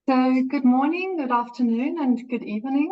So, good morning, good afternoon, and good evening.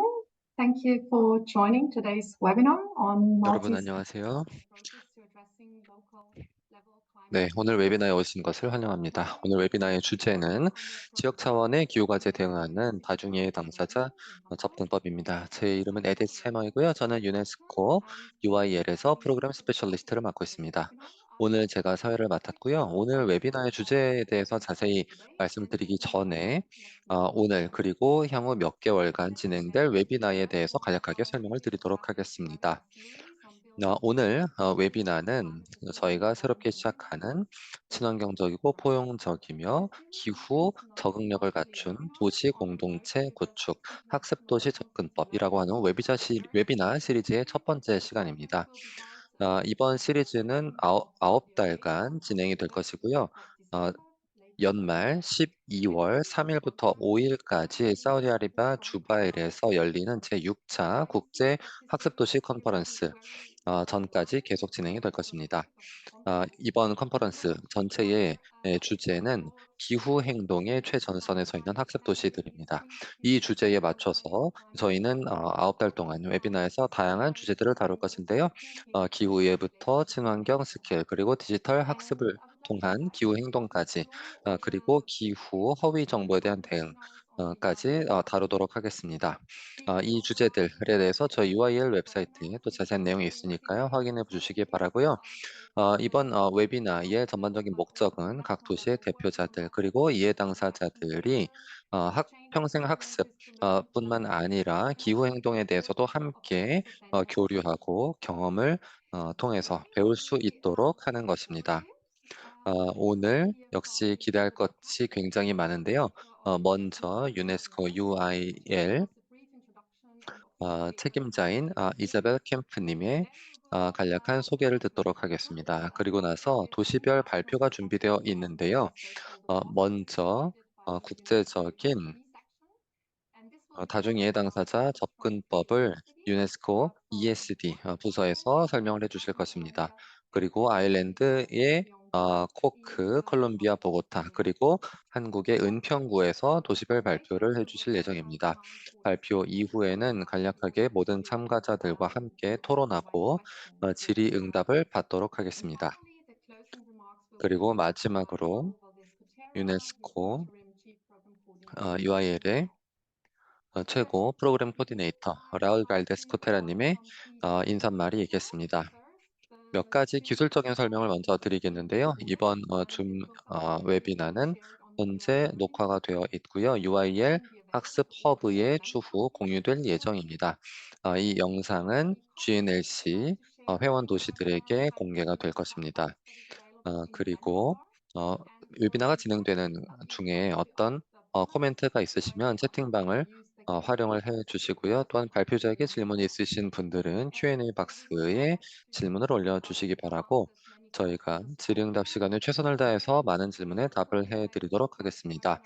Thank you for joining today's webinar on 여러분 multi-state 안녕하세요. approaches to addressing local level 네, climate 오늘 change. 웨비나에 오신 것을 환영합니다. 오늘 웨비나의 주제는 I'm your 지역 program 차원의 기후과제에 coordinator 대응하는 in 다중이해 Chief 당사자 Program Coordinator in Hong Kong. 접근법입니다. 제 이름은 에디스 Today, 해머이고요. 저는 유네스코 and UIL에서 프로그램 for 스페셜리스트를 맡고 today's 있습니다. webinar, I 오늘 have 제가 사회를 invited 맡았고요. 오늘 웨비나의 주제에 대해서 자세히 today 말씀을 and 드리기 tomorrow 전에 next week. 오늘 그리고 향후 몇 개월간 Let me 진행될 share a 웨비나에 video 대해서 of 간략하게 how 설명을 we 드리도록 conduct 하겠습니다. webinar series on building 오늘 sustainable 웨비나는 climate resilience 저희가 and 새롭게 resilience 시작하는 in 친환경적이고 Hong Kong. 포용적이며 기후 Additionally, 적응력을 quarterly 갖춘 webinars 도시 on 공동체 low-level 구축 학습 도시 supracontinental 접근법이라고 하는 development occur 웨비나 every 시리즈의 첫 year. 번째 This 시간입니다. will be held 이번 on the 시리즈는 theme of 아홉 co-creation 달간 on 진행이 the 될 30th 것이고요. of 어, December later this 연말 year. Every 12월 week, 3일부터 one workshop 5일까지 will be 사우디아라비아 held 두바이에서 열리는 제6차 inviting 국제 학습도시 participants to 컨퍼런스 prepare 전까지 계속 진행이 될 the 것입니다. topic of the conference. 이번 And 컨퍼런스 this 전체의 webinar 주제는 will 기후 행동의 focus 최전선에 on 서 있는 how 학습 도시들입니다. sustainability 이 contributes 주제에 to local 맞춰서 climate 저희는 change. 9달 동안 웨비나에서 다양한 주제들을 다룰 것인데요. 기후예부터 친환경 스킬, 그리고 디지털 And 학습을 I would like to 통한 invite 기후 you to 행동까지, explore 그리고 the 기후 허위 정보에 대한 webinars on 대응까지 behalf 다루도록 하겠습니다. 이 videos 주제들에 대해서 저희 UIL of 웹사이트에 또 webinars 자세한 내용이 using 있으니까요. videos 확인해 주시기 in 바라고요. articles 이번 웨비나의 전반적인 목적은 각 도시의 대표자들 그리고 이해 당사자들이 평생 학습 뿐만 아니라 기후 행동에 대해서도 함께 교류하고 경험을 통해서 배울 수 있도록 하는 것입니다. 오늘 역시 기대할 것이 굉장히 많은데요. 먼저 유네스코 UIL 책임자인 이자벨 캠프님의 간략한 소개를 듣도록 하겠습니다. 그리고 나서 도시별 발표가 준비되어 있는데요. 먼저 국제적인 다중이해 당사자 접근법을 유네스코 ESD 부서에서 설명을 해주실 것입니다. 그리고 아일랜드의 코크, 콜롬비아, 보고타, 그리고 한국의 은평구에서 도시별 발표를 해주실 예정입니다. 발표 이후에는 간략하게 모든 참가자들과 함께 토론하고 질의응답을 받도록 하겠습니다. 그리고 마지막으로 유네스코 UIL의 최고 프로그램 코디네이터 라울 갈데스 코테라님의 인사말이 있겠습니다. 몇 가지 기술적인 설명을 먼저 드리겠는데요. 이번 줌 웨비나는 현재 녹화가 되어 있고요. UIL 학습 허브에 추후 공유될 예정입니다. 이 영상은 GNLC 회원 도시들에게 공개가 될 것입니다. 그리고 어, 웨비나가 진행되는 중에 어떤 코멘트가 있으시면 채팅방을 활용을 해 주시고요. 또한 발표자에게 질문이 있으신 분들은 Q&A 박스에 질문을 올려주시기 바라고 저희가 질의응답 시간을 최선을 다해서 많은 질문에 답을 해드리도록 하겠습니다.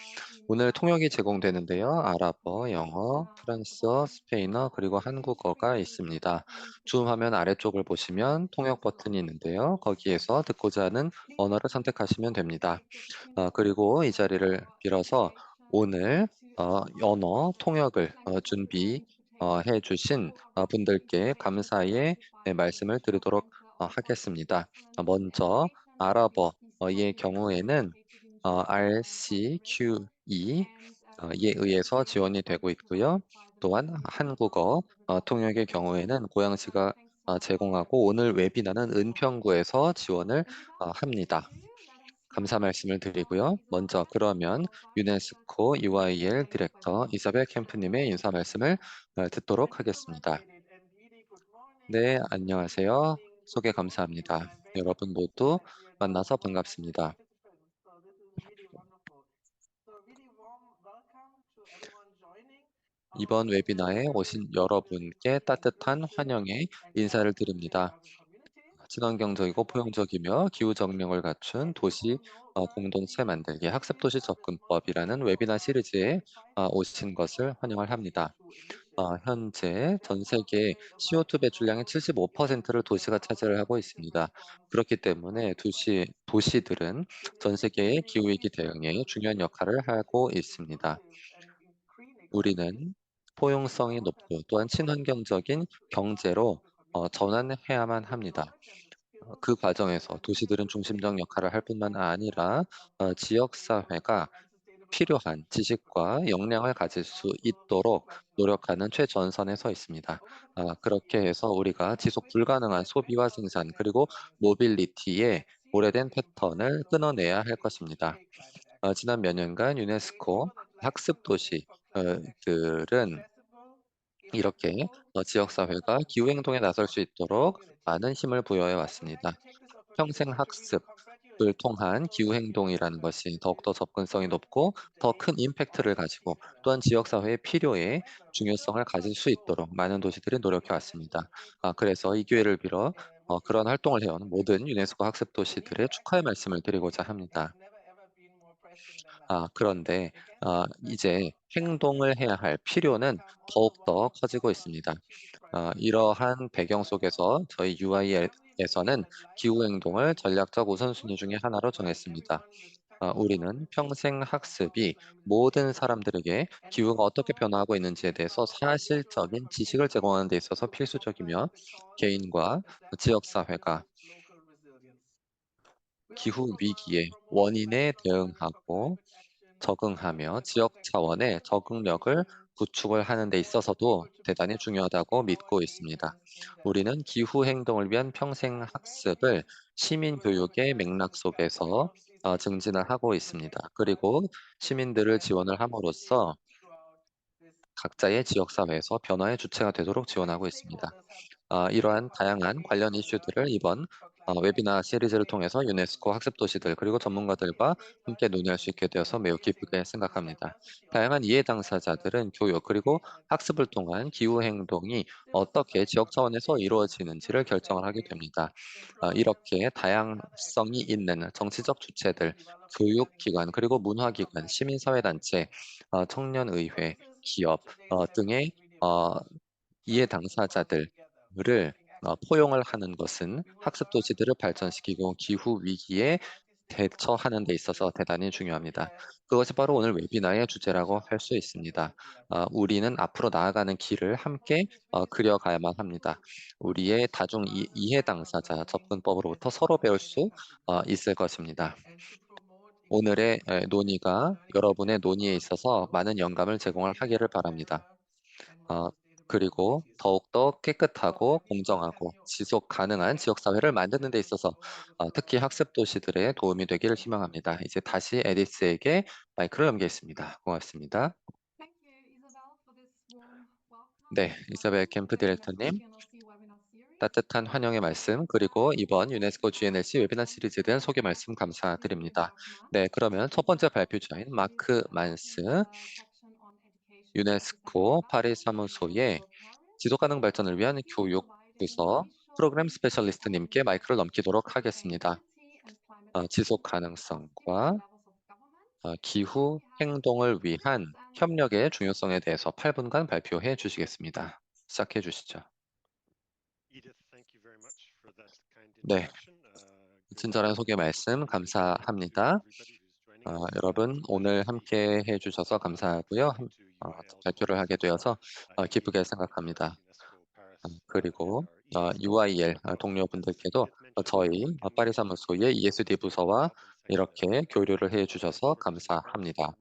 오늘 통역이 제공되는데요. 아랍어, 영어, 프랑스어, 스페인어, 그리고 한국어가 있습니다. 줌 화면 아래쪽을 보시면 통역 버튼이 있는데요. 거기에서 듣고자 하는 언어를 선택하시면 됩니다. 그리고 이 자리를 빌어서 오늘 언어 통역을 준비해 주신 분들께 감사의 말씀을 드리도록 하겠습니다. 먼저 아랍어의 경우에는 RCQE 에 의해서 지원이 되고 있고요. 또한 한국어 통역의 경우에는 고양시가 제공하고 오늘 웨비나는 은평구에서 지원을 합니다. 감사 말씀을 드리고요. 먼저 그러면 유네스코 UIL 디렉터 이사벨 캠프님의 인사 말씀을 듣도록 Thank you so much, 하겠습니다. Edith, and really good morning, 네, good 안녕하세요. evening to 소개 all of you. 감사합니다. I'm very 여러분 happy 모두 that we are now 만나서 more than 100 반갑습니다. participants. So this is really wonderful. So really warm welcome to everyone joining our 이번 first 웨비나에 webinar 오신 on 여러분께 building 따뜻한 inclusive 환영의 and 인사를 self-sufficient 드립니다. urban communities. 친환경적이고 포용적이며 기후 정령을 갖춘 As you 도시 all know, 공동체 currently 만들기 학습도시 Indonesia is 접근법이라는 responsible for 웨비나 about 시리즈에 85% 오신 of 것을 환영을 global 합니다. CO2 emissions. 현재 전 Therefore, we 세계 play a CO2 vital 배출량의 role in 75%를 도시가 차지를 our 하고 collective 있습니다. response 그렇기 to 때문에 climate crisis. 도시들은 It is 전 세계의 extremely 기후위기 crucial 대응에 that we 중요한 build 역할을 communities 하고 with 있습니다. inclusive and 우리는 포용성이 높고 또한 친환경적인 경제로 전환해야만 합니다. 그 과정에서 도시들은 중심적 역할을 할 뿐만 아니라 지역사회가 필요한 지식과 역량을 가질 수 있도록 노력하는 최전선에 서 있습니다. 그렇게 해서 우리가 지속 불가능한 소비와 생산 그리고 모빌리티의 오래된 패턴을 끊어내야 할 것입니다. 지난 몇 년간 유네스코 학습 도시 들은 이렇게 지역사회가 기후행동에 나설 수 있도록 많은 힘을 부여해 왔습니다. 평생 학습을 통한 기후행동이라는 것이 더욱더 접근성이 높고 더 큰 임팩트를 가지고 또한 지역사회의 필요에 중요성을 가질 수 있도록 많은 도시들이 노력해 왔습니다. 그래서 이 기회를 빌어 그런 활동을 해온 모든 유네스코 학습 도시들의 축하의 말씀을 드리고자 합니다. 그런데 이제 행동을 해야 할 필요는 더욱더 커지고 있습니다. 이러한 배경 속에서 저희 UI에서는 기후행동을 전략적 우선순위 중에 하나로 정했습니다. 우리는 평생 학습이 모든 사람들에게 기후가 어떻게 변화하고 있는지에 대해서 사실적인 지식을 제공하는 데 있어서 필수적이며 개인과 지역사회가 기후 위기의 원인에 대응하고 적응하며 지역 차원의 적응력을 구축을 하는 데 있어서도 대단히 중요하다고 믿고 있습니다. 우리는 기후 행동을 위한 평생 학습을 시민 교육의 맥락 속에서 증진을 하고 있습니다. 그리고 시민들을 지원을 함으로써 각자의 지역 사회에서 변화의 주체가 되도록 지원하고 있습니다. 이러한 다양한 관련 이슈들을 이번 웨비나 시리즈를 통해서 유네스코 학습 도시들 그리고 전문가들과 함께 논의할 수 있게 되어서 매우 기쁘게 생각합니다. 다양한 이해 당사자들은 교육 그리고 학습을 통한 기후 행동이 어떻게 지역 차원에서 이루어지는지를 결정을 하게 됩니다. 이렇게 다양성이 있는 정치적 주체들, 교육기관 그리고 문화기관, 시민사회단체, 청년의회, 기업 등의 이해 당사자들을 포용을 하는 것은 학습 도시들을 발전시키고 기후 위기에 대처하는 데 있어서 대단히 중요합니다. 그것이 바로 오늘 웨비나의 주제라고 할 수 있습니다. 우리는 앞으로 나아가는 길을 함께 그려가야만 합니다. 우리의 다중 이해 당사자 접근법으로부터 서로 배울 수 있을 것입니다. 오늘의 논의가 여러분의 논의에 있어서 많은 영감을 제공을 하기를 바랍니다. 어, 그리고 더욱더 깨끗하고 공정하고 지속 가능한 지역사회를 만드는 데 있어서 특히 학습 도시들의 도움이 되기를 희망합니다. 이제 다시 에디스에게 마이크를 넘기겠습니다. 고맙습니다. Thank you, Isabel, for this warm welcome. 네, 이사벨 캠프 Today we have 디렉터님, the GNLC webinar series. 따뜻한 환영의 말씀, 그리고 이번 유네스코 GNLC 웨비나 시리즈에 대한 소개 말씀 감사드립니다. 네, 그러면 첫 번째 발표자인 마크 만스, 유네스코 파리 사무소의 지속가능 발전을 위한 교육 부서 프로그램 스페셜리스트님께 마이크를 넘기도록 하겠습니다. 지속 가능성과 기후 행동을 위한 협력의 중요성에 대해서 8분간 발표해 주시겠습니다. 시작해 주시죠. 네, 친절한 소개 말씀 감사합니다. 여러분 오늘 함께 해주셔서 감사하고요. 발표를 하게 되어서 기쁘게 생각합니다. 그리고 UIL 동료분들께도 저희 파리 사무소의 ESD 부서와 이렇게 교류를 해주셔서 감사합니다.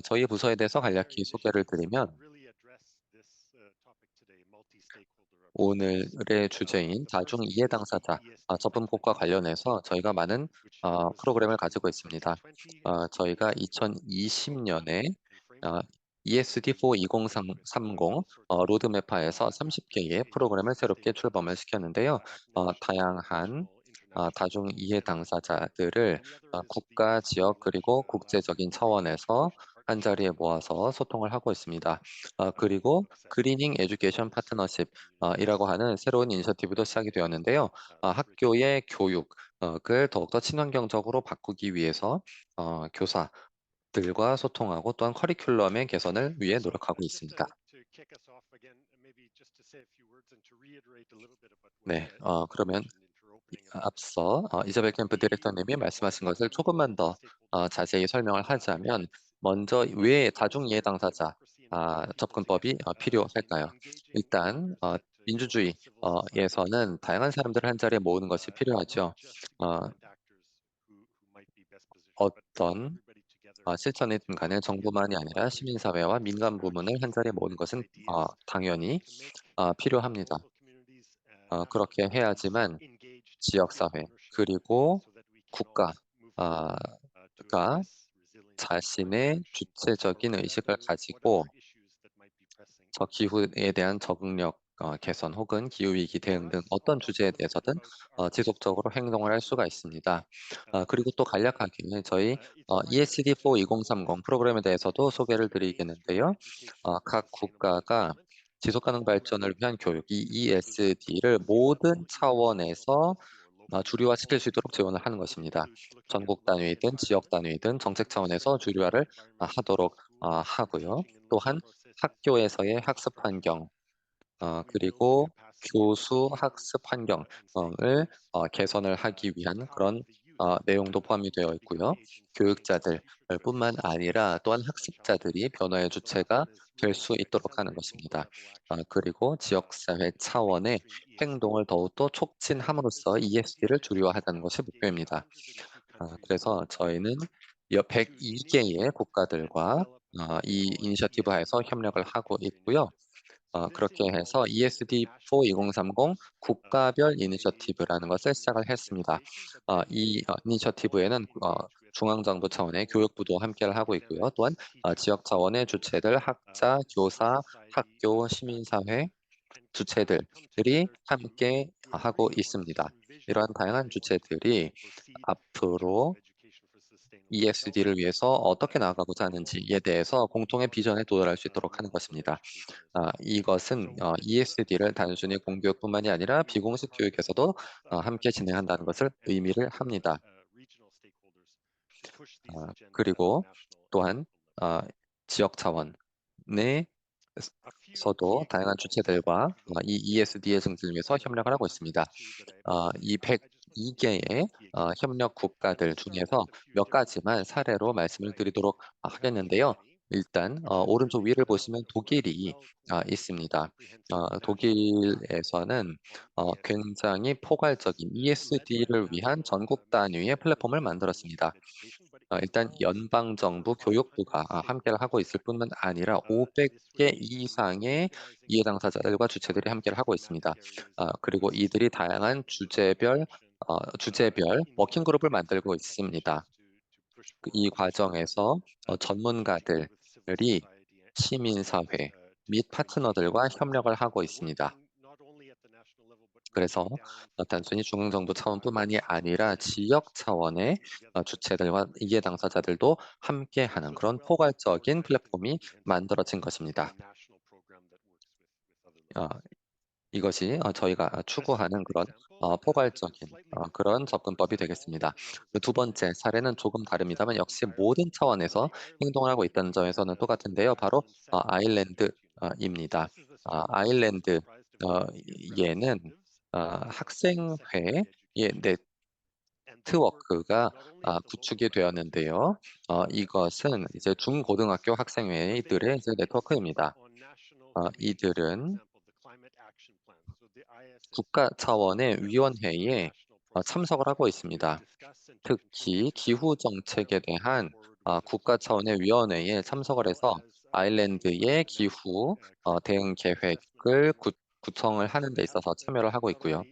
저희 부서에 대해서 간략히 소개를 드리면 오늘의 주제인 다중 이해 당사자 접근법과 관련해서 저희가 많은 프로그램을 가지고 있습니다. 저희가 2020년에 ESD4 2030 로드맵화에서 30개의 프로그램을 새롭게 출범을 시켰는데요. 다양한 다중 이해 당사자들을 국가, 지역 그리고 국제적인 차원에서 한자리에 모아서 소통을 하고 있습니다. 그리고 그리닝 에듀케이션 파트너십이라고 하는 새로운 이니셔티브도 시작이 되었는데요. 학교의 교육을 더욱더 친환경적으로 바꾸기 위해서 교사들과 소통하고 또한 커리큘럼의 개선을 위해 노력하고 있습니다. 네, 그러면 앞서 이자벨 캠프 디렉터님이 말씀하신 것을 조금만 더 자세히 설명을 하자면 먼저 왜 다중이해 당사자 접근법이 필요할까요? 일단 민주주의에서는 다양한 사람들을 한 자리에 모으는 것이 필요하죠. 어, 어떤 실천이든 간에 정부만이 아니라 시민사회와 민간 부문을 한 자리에 모으는 것은 당연히 필요합니다. 그렇게 해야지만 지역사회 그리고 국가가 자신의 주체적인 의식을 가지고 저 기후에 대한 적응력 개선 혹은 기후위기 대응 등 어떤 주제에 대해서든 지속적으로 행동을 할 수가 있습니다. 그리고 또 간략하게 저희 ESD4 2030 프로그램에 대해서도 소개를 드리겠는데요. 각 국가가 지속가능 발전을 위한 교육, 이 ESD를 모든 차원에서 주류화시킬 수 있도록 지원을 하는 것입니다. 전국 단위든 지역 단위든 정책 차원에서 주류화를 하도록 하고요. 또한 학교에서의 학습 환경, 그리고 교수 학습 환경을 개선을 하기 위한 그런 내용도 포함이 되어 있고요. 교육자들 뿐만 아니라 또한 학습자들이 변화의 주체가 될 수 있도록 하는 것입니다. 그리고 지역사회 차원의 행동을 더욱더 촉진함으로써 ESD를 주류화하자는 것이 목표입니다. 그래서 저희는 102개의 국가들과 이 이니셔티브 하에서 협력을 하고 있고요. 그렇게 해서 ESD4 2030 국가별 이니셔티브라는 것을 시작을 했습니다. 이 이니셔티브에는 중앙정부 차원의 교육부도 함께를 하고 있고요. 또한 지역 차원의 주체들, 학자, 교사, 학교, 시민사회 주체들이 함께 하고 있습니다. 이러한 다양한 주체들이 앞으로 ESD를 위해서 어떻게 나아가고자 하는지에 대해서 공통의 비전에 도달할 수 있도록 하는 것입니다. 이것은 ESD를 단순히 공교육뿐만이 아니라 비공식 교육에서도 함께 진행한다는 것을 의미를 합니다. 그리고 또한 지역 차원의 서도 다양한 주체들과 이 ESD의 증진을 위해서 협력을 하고 있습니다. 이 102개의 협력 국가들 중에서 몇 가지만 사례로 말씀을 드리도록 하겠는데요. 일단 오른쪽 위를 보시면 독일이 있습니다. 독일에서는 굉장히 포괄적인 ESD를 위한 전국 단위의 플랫폼을 만들었습니다. 일단 연방정부 교육부가 함께를 하고 있을 뿐만 아니라 500개 이상의 이해 당사자들과 주체들이 함께를 하고 있습니다. 그리고 이들이 다양한 주제별 워킹 그룹을 만들고 있습니다. 이 과정에서 전문가들이 시민사회 및 파트너들과 협력을 하고 있습니다. 그래서 단순히 중앙정부 차원뿐만이 아니라 지역 차원의 주체들과 이해 당사자들도 함께하는 그런 포괄적인 플랫폼이 만들어진 것입니다. 이것이 저희가 추구하는 그런 포괄적인 그런 접근법이 되겠습니다. 두 번째 사례는 조금 다릅니다만 역시 모든 차원에서 행동을 하고 있다는 점에서는 똑같은데요. 바로 아일랜드입니다. 아일랜드 얘는 학생회의 네트워크가 구축이 되었는데요. 이것은 이제 중고등학교 학생회들의 이제 네트워크입니다. 이들은 국가 차원의 위원회에 참석을 하고 있습니다. 특히 기후 정책에 대한 국가 차원의 위원회에 참석을 해서 아일랜드의 기후 대응 계획을 구성을 하는 데 있어서 참여를 하고 있고요.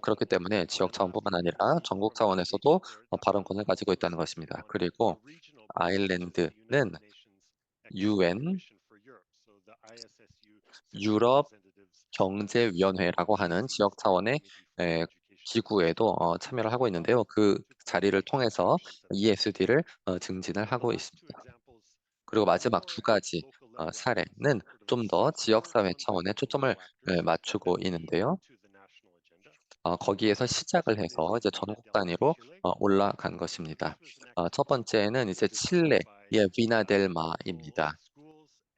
그렇기 때문에 지역 차원뿐만 아니라 전국 차원에서도 발언권을 가지고 있다는 것입니다. 그리고 아일랜드는 UN 유럽 경제위원회라고 하는 지역 차원의 기구에도 참여를 하고 있는데요. 그 자리를 통해서 ESD를 증진을 하고 있습니다. 그리고 마지막 두 가지 사례는 좀 더 지역사회 차원에 초점을 맞추고 있는데요. 거기에서 시작을 해서 이제 전국 단위로 올라간 것입니다. 첫 번째는 이제 칠레의 비나델마입니다.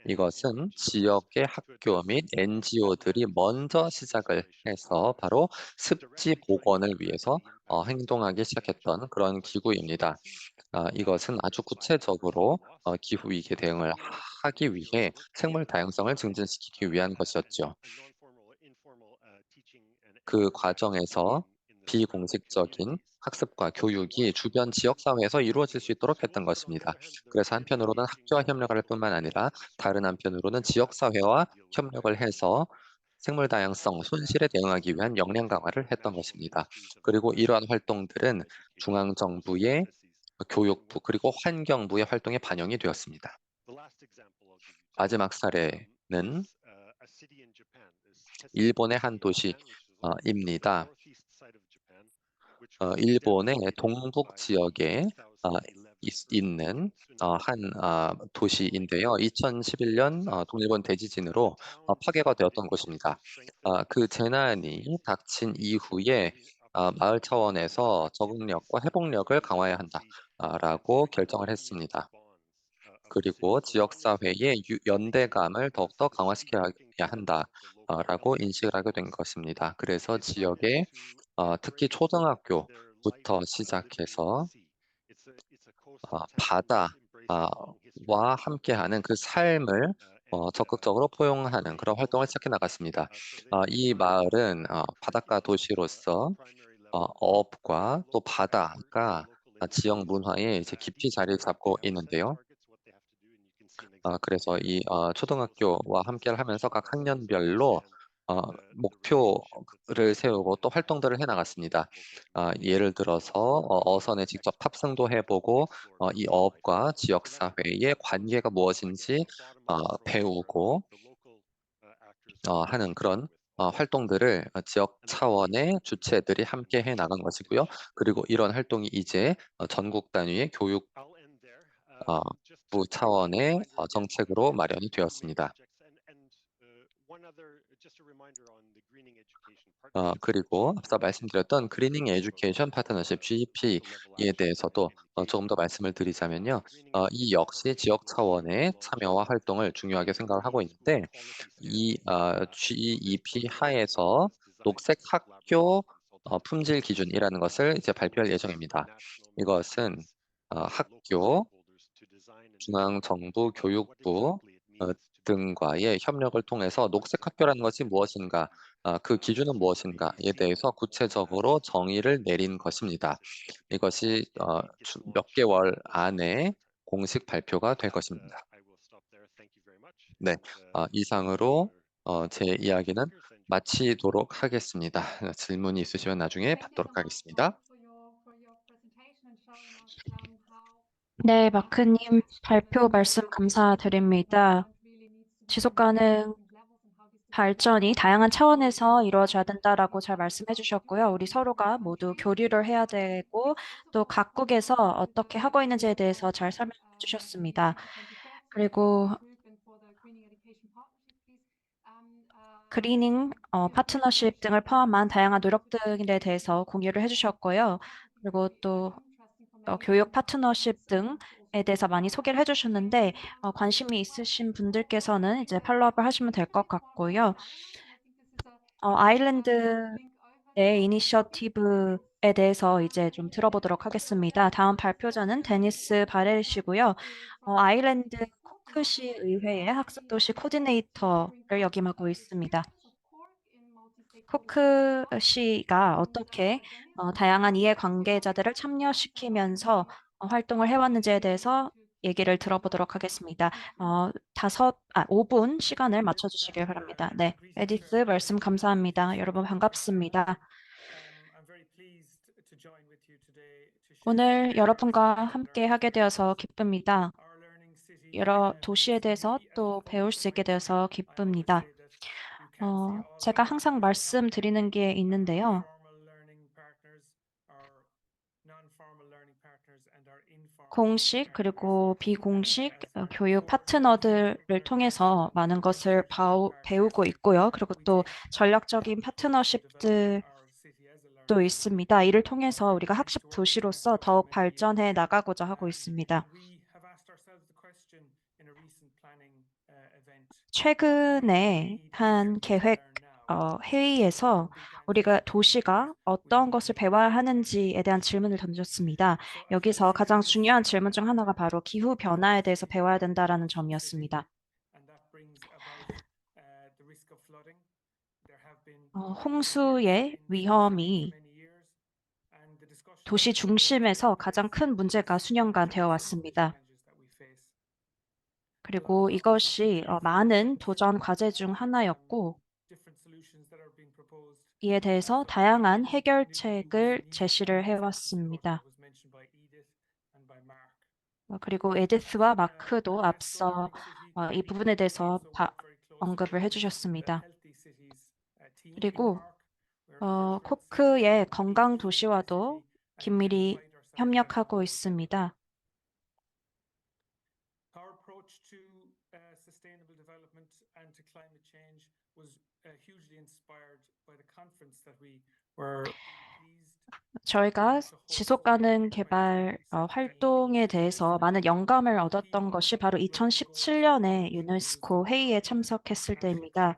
이것은 지역의 학교 및 NGO들이 먼저 시작을 해서 바로 습지 복원을 위해서 행동하기 시작했던 그런 기구입니다. 이것은 아주 구체적으로 기후 위기에 대응을 하기 위해 생물 다양성을 증진시키기 위한 것이었죠. 그 과정에서 비공식적인 학습과 교육이 주변 지역 사회에서 이루어질 수 있도록 했던 것입니다. 그래서 한편으로는 학교와 협력을 할 뿐만 아니라 다른 한편으로는 지역 사회와 협력을 해서 생물 다양성 손실에 대응하기 위한 역량 강화를 했던 것입니다. 그리고 이러한 활동들은 중앙 정부의 교육부 그리고 환경부의 활동에 반영이 되었습니다. 마지막 사례는 일본의 한 도시입니다. 일본의 동북 지역에 있는 한 도시인데요. 2011년 동일본 대지진으로 파괴가 되었던 곳입니다. 그 재난이 닥친 이후에 마을 차원에서 적응력과 회복력을 강화해야 한다라고 결정을 했습니다. 그리고 지역사회의 연대감을 더욱더 강화시켜야 한다라고 인식을 하게 된 것입니다. 그래서 지역의 특히 초등학교부터 시작해서 바다와 함께하는 그 삶을 적극적으로 포용하는 그런 활동을 시작해 나갔습니다. 이 마을은 바닷가 도시로서 어업과 또 바다가 지역 문화에 이제 깊이 자리를 잡고 있는데요. 그래서 이 초등학교와 함께를 하면서 각 학년별로 목표를 세우고 또 활동들을 해 나갔습니다. 예를 들어서 어선에 직접 탑승도 해 보고 이 어업과 지역 사회의 관계가 무엇인지 배우고 하는 그런 활동들을 지역 차원의 주체들이 함께 해 나간 것이고요. 그리고 이런 활동이 이제 전국 단위의 교육부 차원의 정책으로 마련이 되었습니다. 그리고 앞서 말씀드렸던 그리닝 에듀케이션 파트너십 GEP에 대해서도 조금 더 말씀을 드리자면요. 이 역시 지역 차원의 참여와 활동을 중요하게 생각을 하고 있는데 이 GEP 하에서 녹색 학교 품질 기준이라는 것을 이제 발표할 예정입니다. 이것은 학교, 중앙정부, 교육부 등과의 협력을 통해서 녹색 학교라는 것이 무엇인가, 그 기준은 무엇인가에 대해서 구체적으로 정의를 내린 것입니다. 이것이 몇 개월 안에 공식 발표가 될 것입니다. 네, 이상으로 제 이야기는 마치도록 하겠습니다. 질문이 있으시면 나중에 받도록 하겠습니다. 네, 마크님 발표 말씀 감사드립니다. 지속 가능 발전이 다양한 차원에서 이루어져야 된다라고 잘 말씀해 주셨고요. 우리 서로가 모두 교류를 해야 되고 또 각국에서 어떻게 하고 있는지에 대해서 잘 설명해 주셨습니다. 그리고 그리닝 파트너십 등을 포함한 다양한 노력들에 대해서 공유를 해주셨고요. 그리고 또 교육 파트너십 등에 대해서 많이 소개를 해주셨는데 관심이 있으신 분들께서는 이제 팔로우업을 하시면 될 것 같고요. 아일랜드의 이니셔티브에 대해서 이제 좀 들어보도록 하겠습니다. 다음 발표자는 데니스 바렐이시고요. 아일랜드 코크시 의회의 학습도시 코디네이터를 역임하고 있습니다. 코크시가 어떻게 다양한 이해관계자들을 참여시키면서 활동을 해왔는지에 대해서 얘기를 들어보도록 하겠습니다. 5분 시간을 맞춰주시길 바랍니다. 네, 에디스 말씀 감사합니다. 여러분 반갑습니다. 오늘 여러분과 함께 하게 되어서 기쁩니다. 여러 도시에 대해서 또 배울 수 있게 되어서 기쁩니다. 제가 항상 말씀드리는 게 있는데요. 공식 그리고 비공식 교육 파트너들을 통해서 많은 것을 배우고 있고요. 그리고 또 전략적인 파트너십들도 있습니다. 이를 통해서 우리가 학습 도시로서 더욱 발전해 나가고자 하고 있습니다. 최근에 한 계획 회의에서 우리가 도시가 어떤 것을 배워야 하는지에 대한 질문을 던졌습니다. 여기서 가장 중요한 질문 중 하나가 바로 기후 변화에 대해서 배워야 된다라는 점이었습니다. 홍수의 위험이 도시 중심에서 가장 큰 문제가 수년간 되어 왔습니다. 그리고 이것이 많은 도전 과제 중 하나였고, 이에 대해서 다양한 해결책을 제시를 해왔습니다. 그리고 에디스와 마크도 앞서 이 부분에 대해서 언급을 해주셨습니다. 그리고 코크의 건강 도시와도 긴밀히 협력하고 있습니다. 저희가 지속가능 개발 활동에 대해서 많은 영감을 얻었던 것이 바로 2017년에 유네스코 회의에 참석했을 때입니다.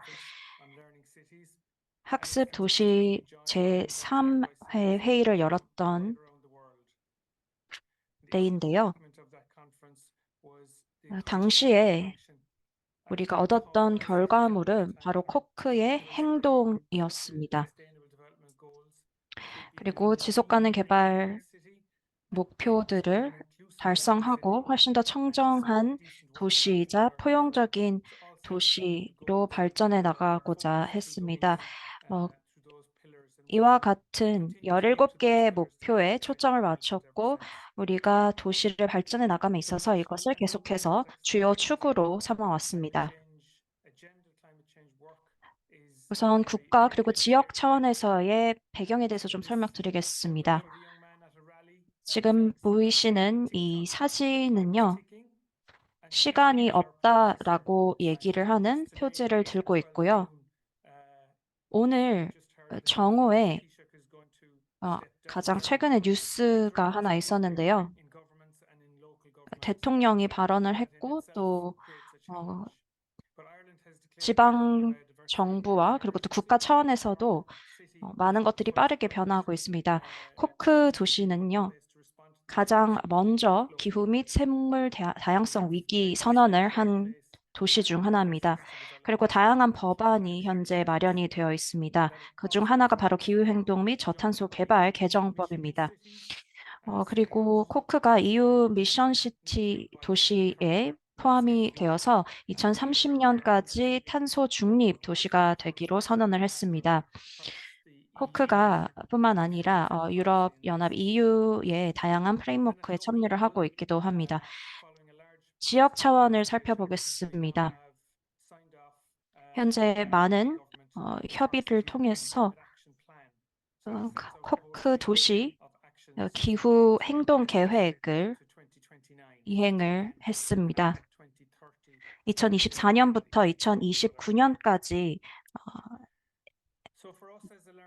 학습 도시 제3회 회의를 열었던 때인데요. 당시에 우리가 얻었던 결과물은 바로 코크의 행동이었습니다. 그리고 지속가능 개발 목표들을 달성하고 훨씬 더 청정한 도시이자 포용적인 도시로 발전해 나가고자 했습니다. 이와 같은 17개의 목표에 초점을 맞췄고 우리가 도시를 발전해 나감에 있어서 이것을 계속해서 주요 축으로 삼아왔습니다. 우선 국가 그리고 지역 차원에서의 배경에 대해서 좀 설명드리겠습니다. 지금 보이시는 이 사진은요, 시간이 없다라고 얘기를 하는 표지를 들고 있고요. 오늘 정오에 가장 최근에 뉴스가 하나 있었는데요. 대통령이 발언을 했고 또 지방 정부와 그리고 또 국가 차원에서도 많은 것들이 빠르게 변화하고 있습니다. 코크 도시는요, 가장 먼저 기후 및 생물 다양성 위기 선언을 한 도시 중 하나입니다. 그리고 다양한 법안이 현재 마련이 되어 있습니다. 그중 하나가 바로 기후행동 및 저탄소 개발 개정법입니다. 그리고 코크가 EU 미션시티 도시에 포함이 되어서 2030년까지 탄소 중립 도시가 되기로 선언을 했습니다. 코크가 뿐만 아니라 유럽 연합 EU의 다양한 프레임워크에 참여를 하고 있기도 합니다. 지역 차원을 살펴보겠습니다. 현재 많은 협의를 통해서 코크 도시 기후 행동 계획을 이행을 했습니다. 2024년부터 2029년까지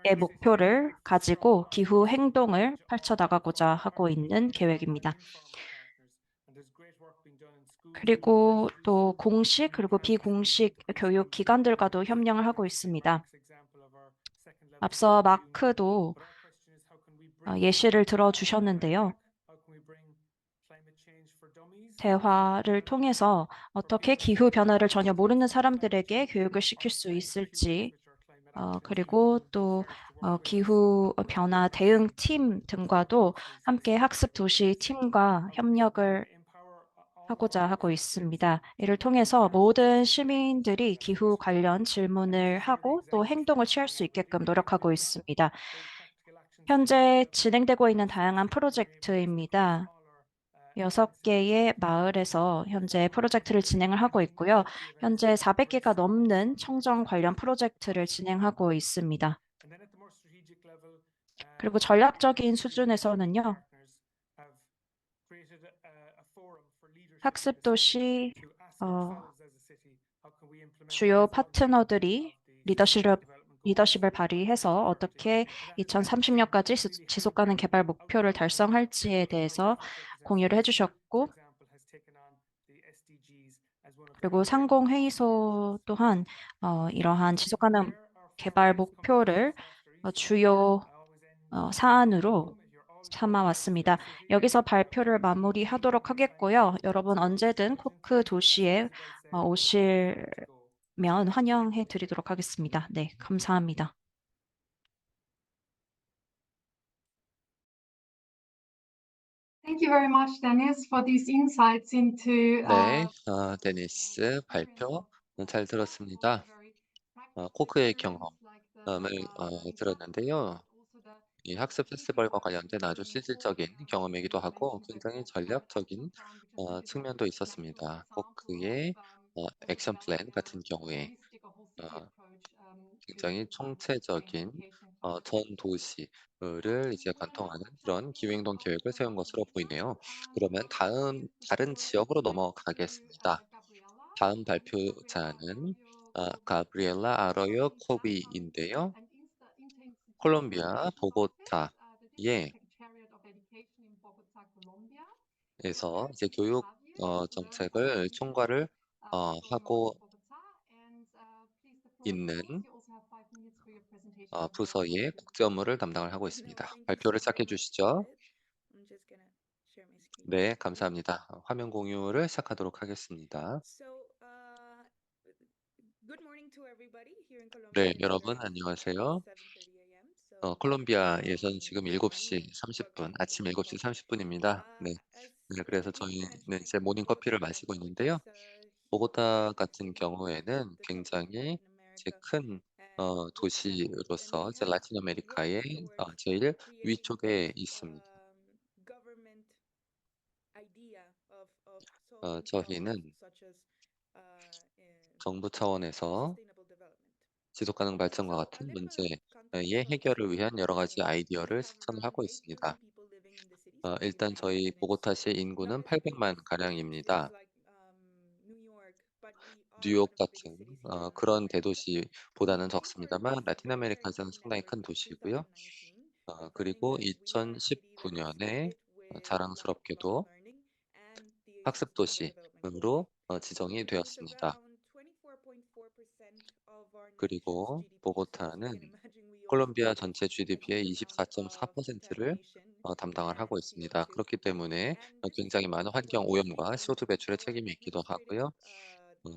의 목표를 가지고 기후 행동을 펼쳐나가고자 하고 있는 계획입니다. 그리고 또 공식 그리고 비공식 교육 기관들과도 협력을 하고 있습니다. 앞서 마크도 예시를 들어주셨는데요. 대화를 통해서 어떻게 기후 변화를 전혀 모르는 사람들에게 교육을 시킬 수 있을지, 그리고 또 기후 변화 대응 팀 등과도 함께 학습 도시 팀과 협력을 하고자 하고 있습니다. 이를 통해서 모든 시민들이 기후 관련 질문을 하고 또 행동을 취할 수 있게끔 노력하고 있습니다. 현재 진행되고 있는 다양한 프로젝트입니다. 6개의 마을에서 현재 프로젝트를 진행을 하고 있고요. 현재 400개가 넘는 청정 관련 프로젝트를 진행하고 있습니다. 그리고 전략적인 수준에서는요, 학습도시 주요 파트너들이 리더십을 발휘해서 어떻게 2030년까지 지속가능 개발 목표를 달성할지에 대해서 공유를 해주셨고, 그리고 상공회의소 또한 이러한 지속가능 개발 목표를 주요 사안으로 삼아왔습니다. 여기서 발표를 마무리하도록 하겠고요. 여러분 언제든 코크 도시에 오시면 환영해 드리도록 하겠습니다. 네, 감사합니다. Thank you very much, Dennis, for these insights into 네, 데니스 발표 잘 들었습니다. 코크의 경험을 들었는데요. 이 학습 페스티벌과 관련된 아주 실질적인 경험이기도 하고 굉장히 전략적인 측면도 있었습니다. 코크의 액션 플랜 같은 경우에 굉장히 총체적인 전 도시를 이제 관통하는 그런 기후행동 계획을 세운 것으로 보이네요. 그러면 다른 지역으로 넘어가겠습니다. 다음 발표자는 가브리엘라 아로요 코비인데요. 콜롬비아 보고타의 에서 이제 교육 정책을 총괄을 하고 있는 부서의 국제 업무를 담당을 하고 있습니다. Thank you 발표를 so 시작해 much, 주시죠. David. I'm just gonna share my screen. 네, 감사합니다. 화면 공유를 시작하도록 하겠습니다. So, good morning to everybody here in Colombia. 네, It's 여러분 already 안녕하세요. 7:30 a.m. So, 콜롬비아에서는 지금 good morning 7시 and 30분, welcome to 아침 Morning 7시 Coffee. 30분입니다. 네, As 그래서 David 저희는 mentioned, 이제 모닝 커피를 Bogota, 마시고 which 있는데요. is a 보고타 huge 같은 city, 경우에는 the top 10 굉장히 Latin 이제 America, 큰 and 도시로서 we 이제 have 라틴 아메리카의 worked towards 제일 creating 위쪽에 this 있습니다. government idea of solving problems 저희는 such as 정부 차원에서 sustainable development. 지속 가능 발전과 So a 같은 little bit of 문제의 context of the 해결을 city. 위한 여러 가지 We 아이디어를 have 실천을 around 하고 8 million 있습니다. people living in the city, so the city 일단 of 저희 Bogota, and it's 보고타시의 not 인구는 as big 800만 as big cities 가량입니다. like New York, but we are 뉴욕 one of the biggest 같은 cities here in Latin 그런 America. 대도시보다는 We were 적습니다만 라틴 February 아메리카에서는 13 상당히 큰 members in 도시고요. 2019, affirming 그리고 that we are a city that is 2019년에 committed with lifelong 자랑스럽게도 learning and the 학습 Sustainable Development Goals. 도시로 지정이 We produce 되었습니다. around 24.4% of our nation's 그리고 GDP. So as you 보고타는 can imagine, we also 콜롬비아 produce 전체 a GDP의 huge amount of 24.4%를 contamination 담당을 하고 and 있습니다. CO2. 그렇기 때문에 And this is 굉장히 많은 important for 환경 two 오염과 reasons. CO2 배출에 Our 책임이 있기도 administrative 하고요.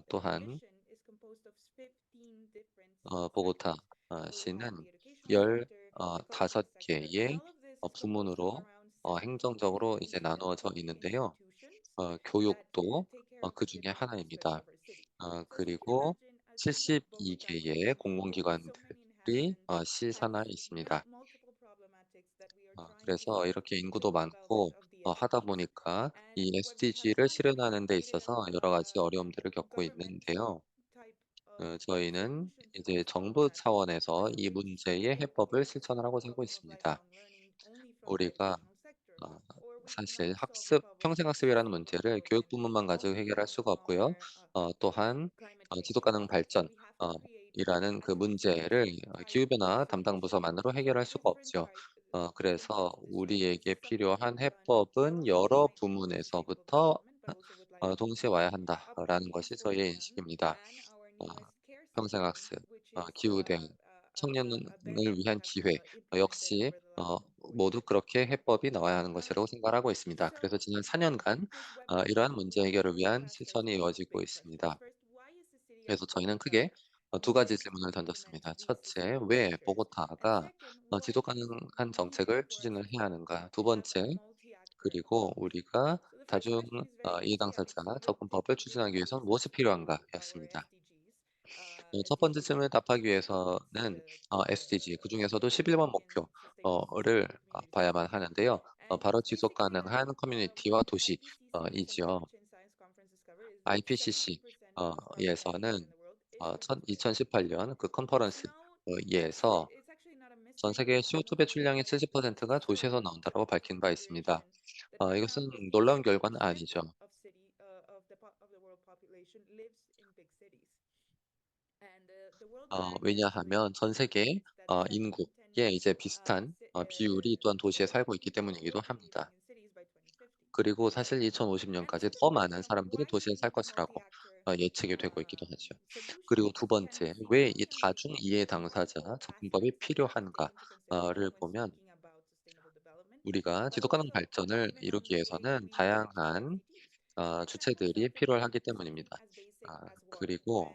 또한 division is composed of 15 different 보고타 sectors. So we have 시는 the educational sector, the cultural sector, and 15개의 all of this is composed of 부문으로 around 70 행정적으로 이제 나누어져 state-owned 있는데요. institutions that 교육도 take care of 그 the 중에 different aspects 하나입니다. of our city. So as you can 그리고 imagine, a city like Bogota, which has 72개의 so many 공공기관들이 inhabitants, 시 has 산하에 있습니다. multiple problematics that we are trying to 그래서 solve 이렇게 with 인구도 the development 많고 of the 하다 SDGs. 보니까 And 이 what we have SDG를 done is we have 실현하는 데 created 있어서 여러 가지 a 어려움들을 겪고 government 있는데요. type of 저희는 solution to 이제 this 정부 problem that 차원에서 이 facilitates 문제의 both 해법을 the 실천을 하고 concept 하고 of 있습니다. lifelong learning only from the 우리가 educational sector, or we 사실 cannot solve the 학습, problem 평생 of 학습이라는 sustainable 문제를 교육 development 부문만 가지고 only 해결할 from 수가 없고요. 또한 climate 지속 change 가능 alone. So 발전, we have to create 이라는 그 a 문제를 specific type of 기후변화 담당 solution 부서만으로 for 해결할 수가 different 없죠. different 그래서 parts of the city. This 우리에게 is something that 필요한 we've done not 해법은 only with 여러 sustainable 부문에서부터 development, but also with lifelong 동시에 learning. 와야 Up to 한다라는 것이 this 저희의 point 인식입니다. and our newest care system, 평생학습, which is 기후대응, a 청년을 benefit 위한 that 기회, we've implemented 역시 over the last 4 모두 years. 그렇게 해법이 나와야 하는 것이라고 생각하고 있습니다. 그래서 So 지난 4년간 this webinar, 이러한 문제 we 해결을 wanted to 위한 ask 실천이 ourselves two 이루어지고 big questions. 있습니다. First, why is the city of 그래서 저희는 Bogota 크게 두 가지 must 질문을 implement 던졌습니다. these 첫째, sustainable 왜 measures? And 보고타가 second, what 지속 is 가능한 needed 정책을 for us 추진을 as 해야 well 하는가? 두 to have a 번째, multi-actor 그리고 approach? 우리가 So the first 다중 question is very easy and 이해당사자 it's related 접근법을 추진하기 directly 위해서는 무엇이 to our 필요한가?였습니다. 첫 번째 SDGs, 질문을 답하기 위해서는 SDG, 그중에서도 11번 목표를 봐야만 하는데요. 바로 지속 가능한 커뮤니티와 도시이지요. IPCC에서는 2018년 그 컨퍼런스에서 전 세계 CO2 배출량의 70%가 도시에서 나온다고 밝힌 바 있습니다. 이것은 놀라운 결과는 아니죠. 왜냐하면 전 세계 인구의 이제 비슷한 비율이 또한 도시에 살고 있기 때문이기도 합니다. 그리고 사실 2050년까지 더 많은 사람들이 도시에 살 것이라고 예측이 되고 있기도 하죠. 그리고 두 번째, 왜 이 다중 이해 당사자 접근법이 필요한가를 보면 우리가 지속 가능 발전을 이루기 위해서는 다양한 주체들이 필요하기 때문입니다. 그리고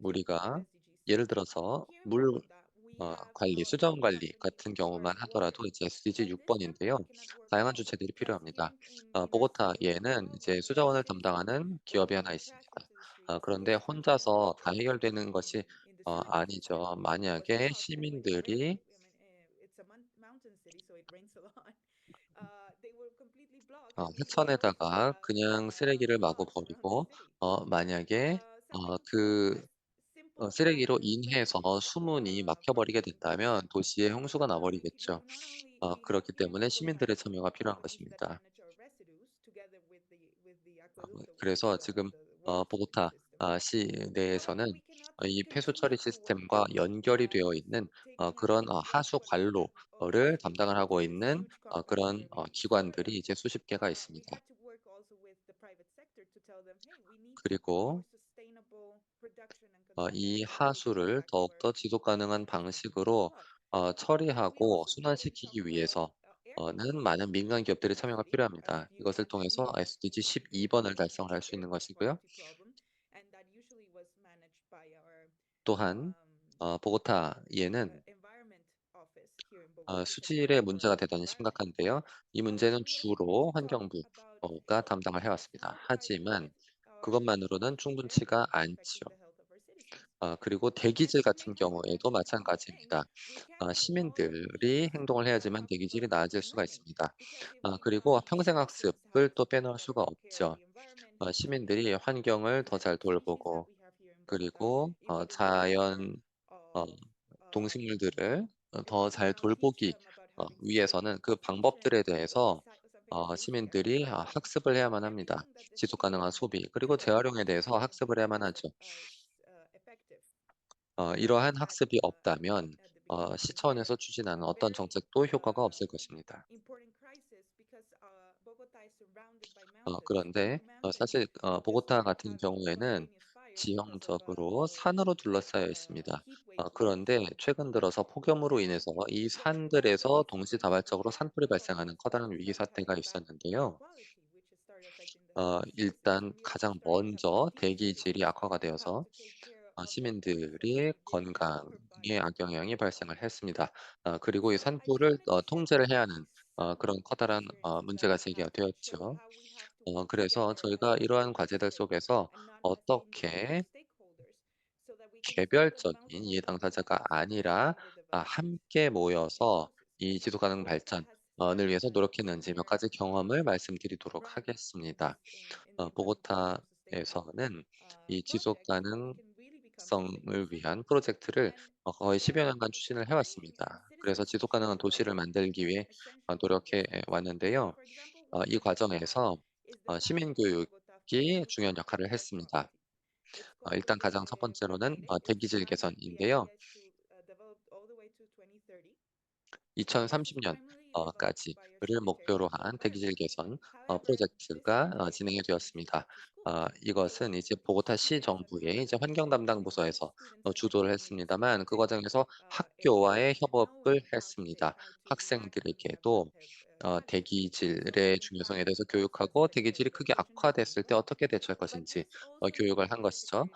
우리가 예를 들어서 물 관리, 수자원 관리 같은 경우만 하더라도 이제 SDG 6번인데요. 다양한 주체들이 필요합니다. 보고타에는 이제 수자원을 담당하는 기업이 하나 있습니다. 그런데 혼자서 다 해결되는 것이 아니죠. 만약에 시민들이 하천에다가 그냥 쓰레기를 마구 버리고 만약에 그 쓰레기로 인해서 수문이 막혀버리게 된다면 도시에 홍수가 나버리겠죠. 그렇기 때문에 시민들의 참여가 필요한 것입니다. 그래서 지금 보고타 시 내에서는 이 폐수 처리 시스템과 연결이 되어 있는 그런 하수 관로를 담당을 하고 있는 그런 기관들이 이제 수십 개가 있습니다. 그리고 이 하수를 더욱더 지속 가능한 방식으로 처리하고 순환시키기 위해서는 많은 민간 기업들의 참여가 필요합니다. 이것을 통해서 SDG 12번을 달성을 할 수 있는 것이고요. 또한 보고타에는 수질의 문제가 대단히 심각한데요. 이 문제는 주로 환경부가 담당을 해왔습니다. 하지만 그것만으로는 충분치가 않지요. 그리고 대기질 같은 경우에도 마찬가지입니다. 시민들이 행동을 해야지만 대기질이 나아질 수가 있습니다. 그리고 평생학습을 또 빼놓을 수가 없죠. 시민들이 환경을 더 잘 돌보고 그리고 자연 어 동식물들을 더 잘 돌보기 위해서는 그 방법들에 대해서 시민들이 학습을 해야만 합니다. 지속 가능한 소비 그리고 재활용에 대해서 학습을 해야만 하죠. 이러한 학습이 없다면 시차원에서 추진하는 어떤 정책도 효과가 없을 것입니다. 그런데 사실 보고타 같은 경우에는 지형적으로 산으로 둘러싸여 있습니다. 그런데 최근 들어서 폭염으로 인해서 이 산들에서 동시다발적으로 산불이 발생하는 커다란 위기 사태가 있었는데요. 일단 가장 먼저 대기질이 악화가 되어서 시민들이 건강에 악영향이 발생을 했습니다. 그리고 이 산불을 통제를 해야 하는 그런 커다란 문제가 제기가 되었죠. 그래서 저희가 이러한 과제들 속에서 어떻게 개별적인 이해 당사자가 아니라 함께 모여서 이 지속 가능 발전을 위해서 노력했는지 몇 가지 경험을 말씀드리도록 하겠습니다. 보고타에서는 이 지속 가능성을 위한 프로젝트를 거의 10여 년간 추진을 해왔습니다. 그래서 지속 가능한 도시를 만들기 위해 노력해 왔는데요. 이 과정에서 시민 교육이 중요한 역할을 했습니다. 일단 가장 첫 번째로는 대기질 개선인데요. 2030년 까지를 목표로 한 대기질 개선 프로젝트가 진행이 되었습니다. 이것은 이제 보고타 시 정부의 이제 환경 담당 부서에서 주도를 했습니다만 그 과정에서 학교와의 협업을 했습니다. 학생들에게도 대기질의 중요성에 대해서 교육하고 대기질이 크게 악화됐을 때 어떻게 대처할 것인지 교육을 한 것이죠.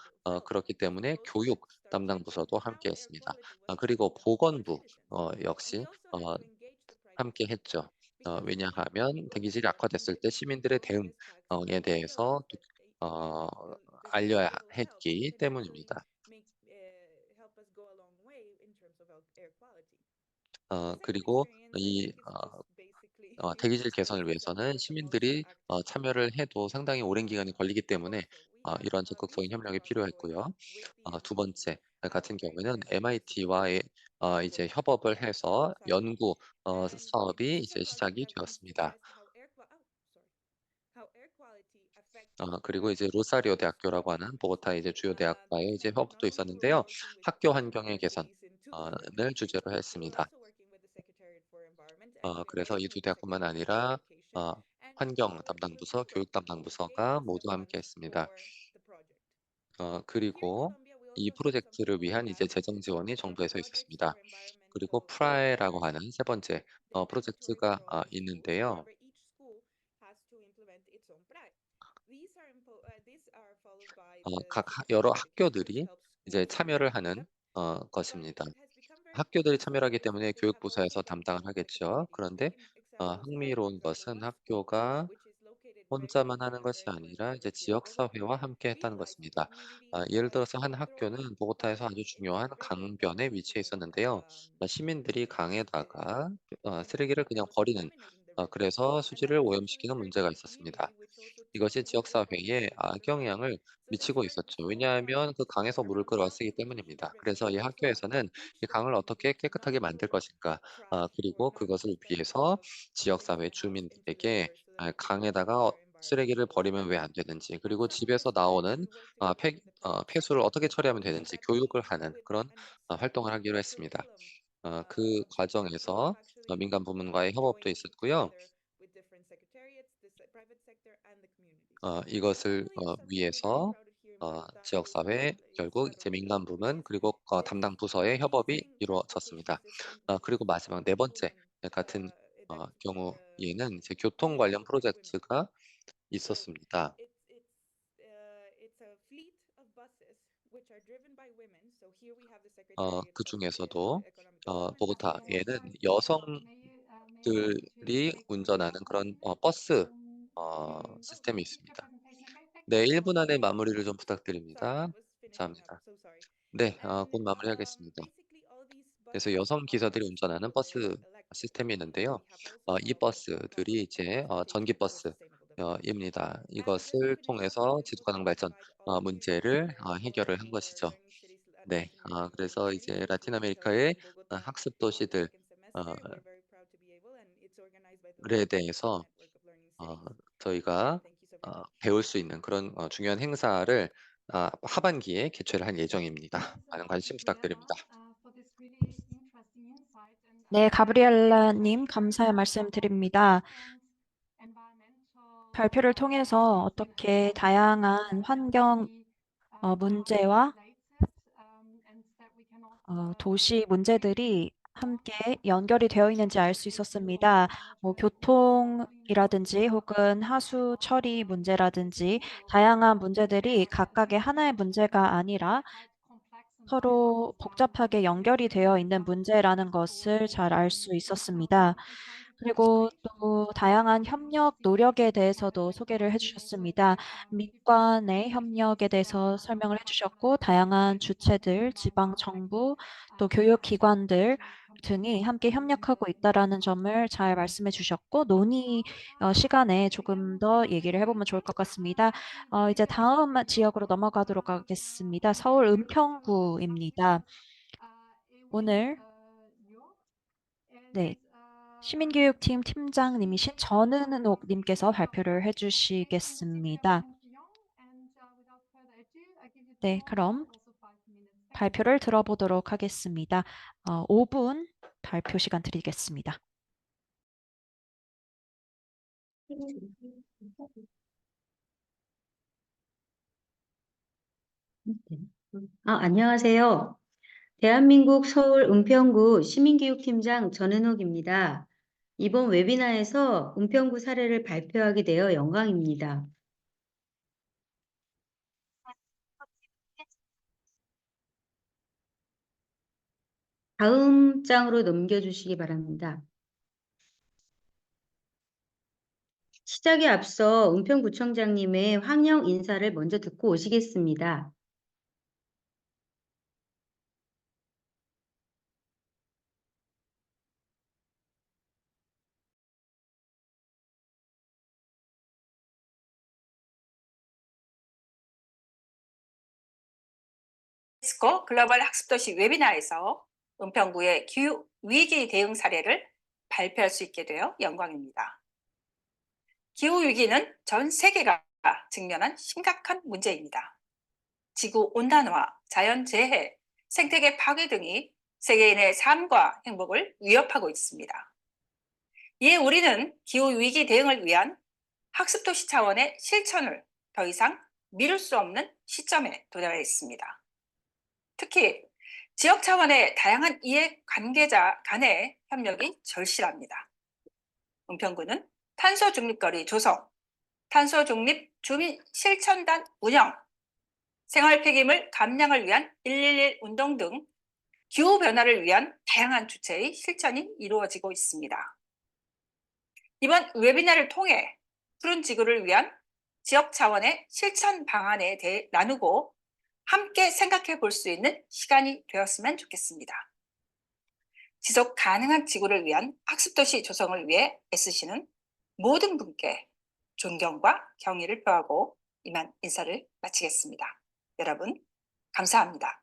그렇기 때문에 교육 담당 부서도 함께 했습니다. 그리고 보건부 역시 함께 했죠. 왜냐하면 대기질이 악화됐을 때 시민들의 대응에 대해서 어, 알려야 했기 때문입니다. 그리고 이 대기질 개선을 위해서는 시민들이 참여를 해도 상당히 오랜 기간이 걸리기 때문에 이러한 적극적인 협력이 필요했고요. 두 번째 같은 경우에는 MIT와의 이제 협업을 해서 연구 사업이 이제 시작이 되었습니다. 그리고 이제 로사리오 대학교라고 하는 보고타 이제 주요 대학과의 이제 협업도 있었는데요. 학교 환경의 개선을 주제로 했습니다. 그래서 이 두 대학뿐만 아니라 환경 담당 부서, 교육 담당 부서가 모두 함께 했습니다. 그리고 이 프로젝트를 위한 이제 재정 지원이 정부에서 있었습니다. 그리고 프라이라고 하는 세 번째 프로젝트가 있는데요. 여러 학교들이 이제 참여를 하는 것입니다. 학교들이 참여하기 때문에 교육부서에서 담당을 하겠죠. 그런데 흥미로운 것은 학교가 혼자만 하는 것이 아니라 이제 지역사회와 함께 했다는 것입니다. 예를 들어서 한 학교는 보고타에서 아주 중요한 강변에 위치해 있었는데요. 시민들이 강에다가 쓰레기를 그냥 버리는 그래서 수질을 오염시키는 문제가 있었습니다. 이것이 지역사회에 악영향을 미치고 있었죠. 왜냐하면 그 강에서 물을 끌어와 쓰기 때문입니다. 그래서 이 학교에서는 이 강을 어떻게 깨끗하게 만들 것인가, 그리고 그것을 위해서 지역사회 주민들에게 강에다가 쓰레기를 버리면 왜 안 되는지, 그리고 집에서 나오는 폐수를 어떻게 처리하면 되는지 교육을 하는 그런 활동을 하기로 했습니다. 그 과정에서 민간 부문과의 협업도 있었고요. 이것을 위해서 지역사회, 결국 이제 민간 부문, 그리고 담당 부서의 협업이 이루어졌습니다. 그리고 마지막 네 번째 같은 경우에는 이제 교통 관련 프로젝트가 있었습니다. 그 중에서도 보고타에는 여성들이 운전하는 그런 버스 시스템이 있습니다. 네, 1분 안에 마무리를 좀 부탁드립니다. 감사합니다. 네, 곧 마무리하겠습니다. 그래서 여성 기사들이 운전하는 버스 시스템이 있는데요. 이 버스들이 이제 전기 버스입니다. 이것을 통해서 지속가능 발전 문제를 해결을 한 것이죠. 네, 그래서 이제 라틴 아메리카의 학습 도시들 에 대해서 저희가 배울 수 있는 그런 중요한 행사를 하반기에 개최를 할 예정입니다. 많은 관심 부탁드립니다. 네, 가브리엘라님 감사의 말씀 드립니다. 발표를 통해서 어떻게 다양한 환경 문제와 도시 문제들이 함께 연결이 되어 있는지 알 수 있었습니다. 뭐 교통이라든지 혹은 하수 처리 문제라든지 다양한 문제들이 각각의 하나의 문제가 아니라 서로 복잡하게 연결이 되어 있는 문제라는 것을 잘 알 수 있었습니다. 그리고 또 다양한 협력 노력에 대해서도 소개를 해주셨습니다. 민관의 협력에 대해서 설명을 해주셨고, 다양한 주체들, 지방 정부, 또 교육기관들 등이 함께 협력하고 있다라는 점을 잘 말씀해 주셨고, 논의 시간에 조금 더 얘기를 해보면 좋을 것 같습니다. 이제 다음 지역으로 넘어가도록 하겠습니다. 서울 은평구입니다. 오늘 네, 시민교육팀 팀장님이신 전은옥님께서 발표를 해주시겠습니다. 네, 그럼 발표를 들어보도록 하겠습니다. 5분 발표 시간 드리겠습니다. 안녕하세요. 대한민국 서울 은평구 시민교육팀장 전은옥입니다. 이번 웨비나에서 은평구 사례를 발표하게 되어 영광입니다. 다음 장으로 넘겨주시기 바랍니다. 시작에 앞서 은평구청장님의 환영 인사를 먼저 듣고 오시겠습니다. 유네스코 글로벌 학습도시 웨비나에서 은평구의 기후 위기 대응 사례를 발표할 수 있게 되어 영광입니다. 기후 위기는 전 세계가 직면한 심각한 문제입니다. 지구 온난화, 자연재해, 생태계 파괴 등이 세계인의 삶과 행복을 위협하고 있습니다. 이에 우리는 기후 위기 대응을 위한 학습도시 차원의 실천을 더 이상 미룰 수 없는 시점에 도달했습니다. 특히 지역 차원의 다양한 이해관계자 간의 협력이 절실합니다. 은평구는 탄소 중립거리 조성, 탄소 중립 주민 실천단 운영, 생활 폐기물 감량을 위한 111 운동 등 기후 변화를 위한 다양한 주체의 실천이 이루어지고 있습니다. 이번 웨비나를 통해 푸른 지구를 위한 지역 차원의 실천 방안에 대해 나누고 함께 생각해 볼 수 있는 시간이 되었으면 좋겠습니다. 지속 가능한 지구를 위한 학습도시 조성을 위해 애쓰시는 모든 분께 존경과 경의를 표하고 이만 인사를 마치겠습니다. 여러분, 감사합니다.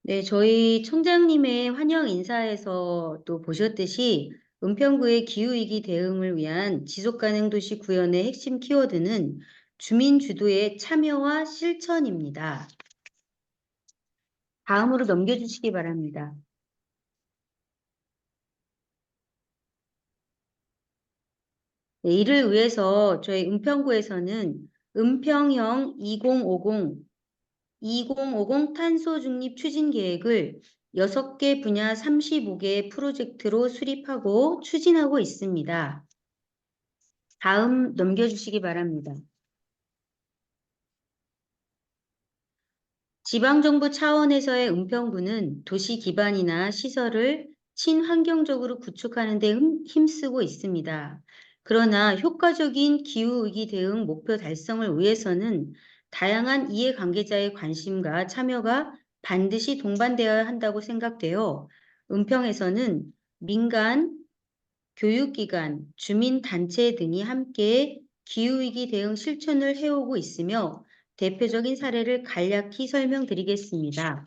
네, 저희 총장님의 환영 인사에서 또 보셨듯이 은평구의 기후위기 대응을 위한 지속가능 도시 구현의 핵심 키워드는 주민 주도의 참여와 실천입니다. 다음으로 넘겨주시기 바랍니다. 네, 이를 위해서 저희 은평구에서는 은평형 2050 탄소 중립 추진 계획을 6개 분야 35개의 프로젝트로 수립하고 추진하고 있습니다. 다음 넘겨주시기 바랍니다. 지방정부 차원에서의 은평구는 도시 기반이나 시설을 친환경적으로 구축하는 데 힘쓰고 있습니다. 그러나 효과적인 기후위기 대응 목표 달성을 위해서는 다양한 이해관계자의 관심과 참여가 반드시 동반되어야 한다고 생각되어 은평에서는 민간, 교육기관, 주민단체 등이 함께 기후위기 대응 실천을 해오고 있으며 대표적인 사례를 간략히 설명드리겠습니다.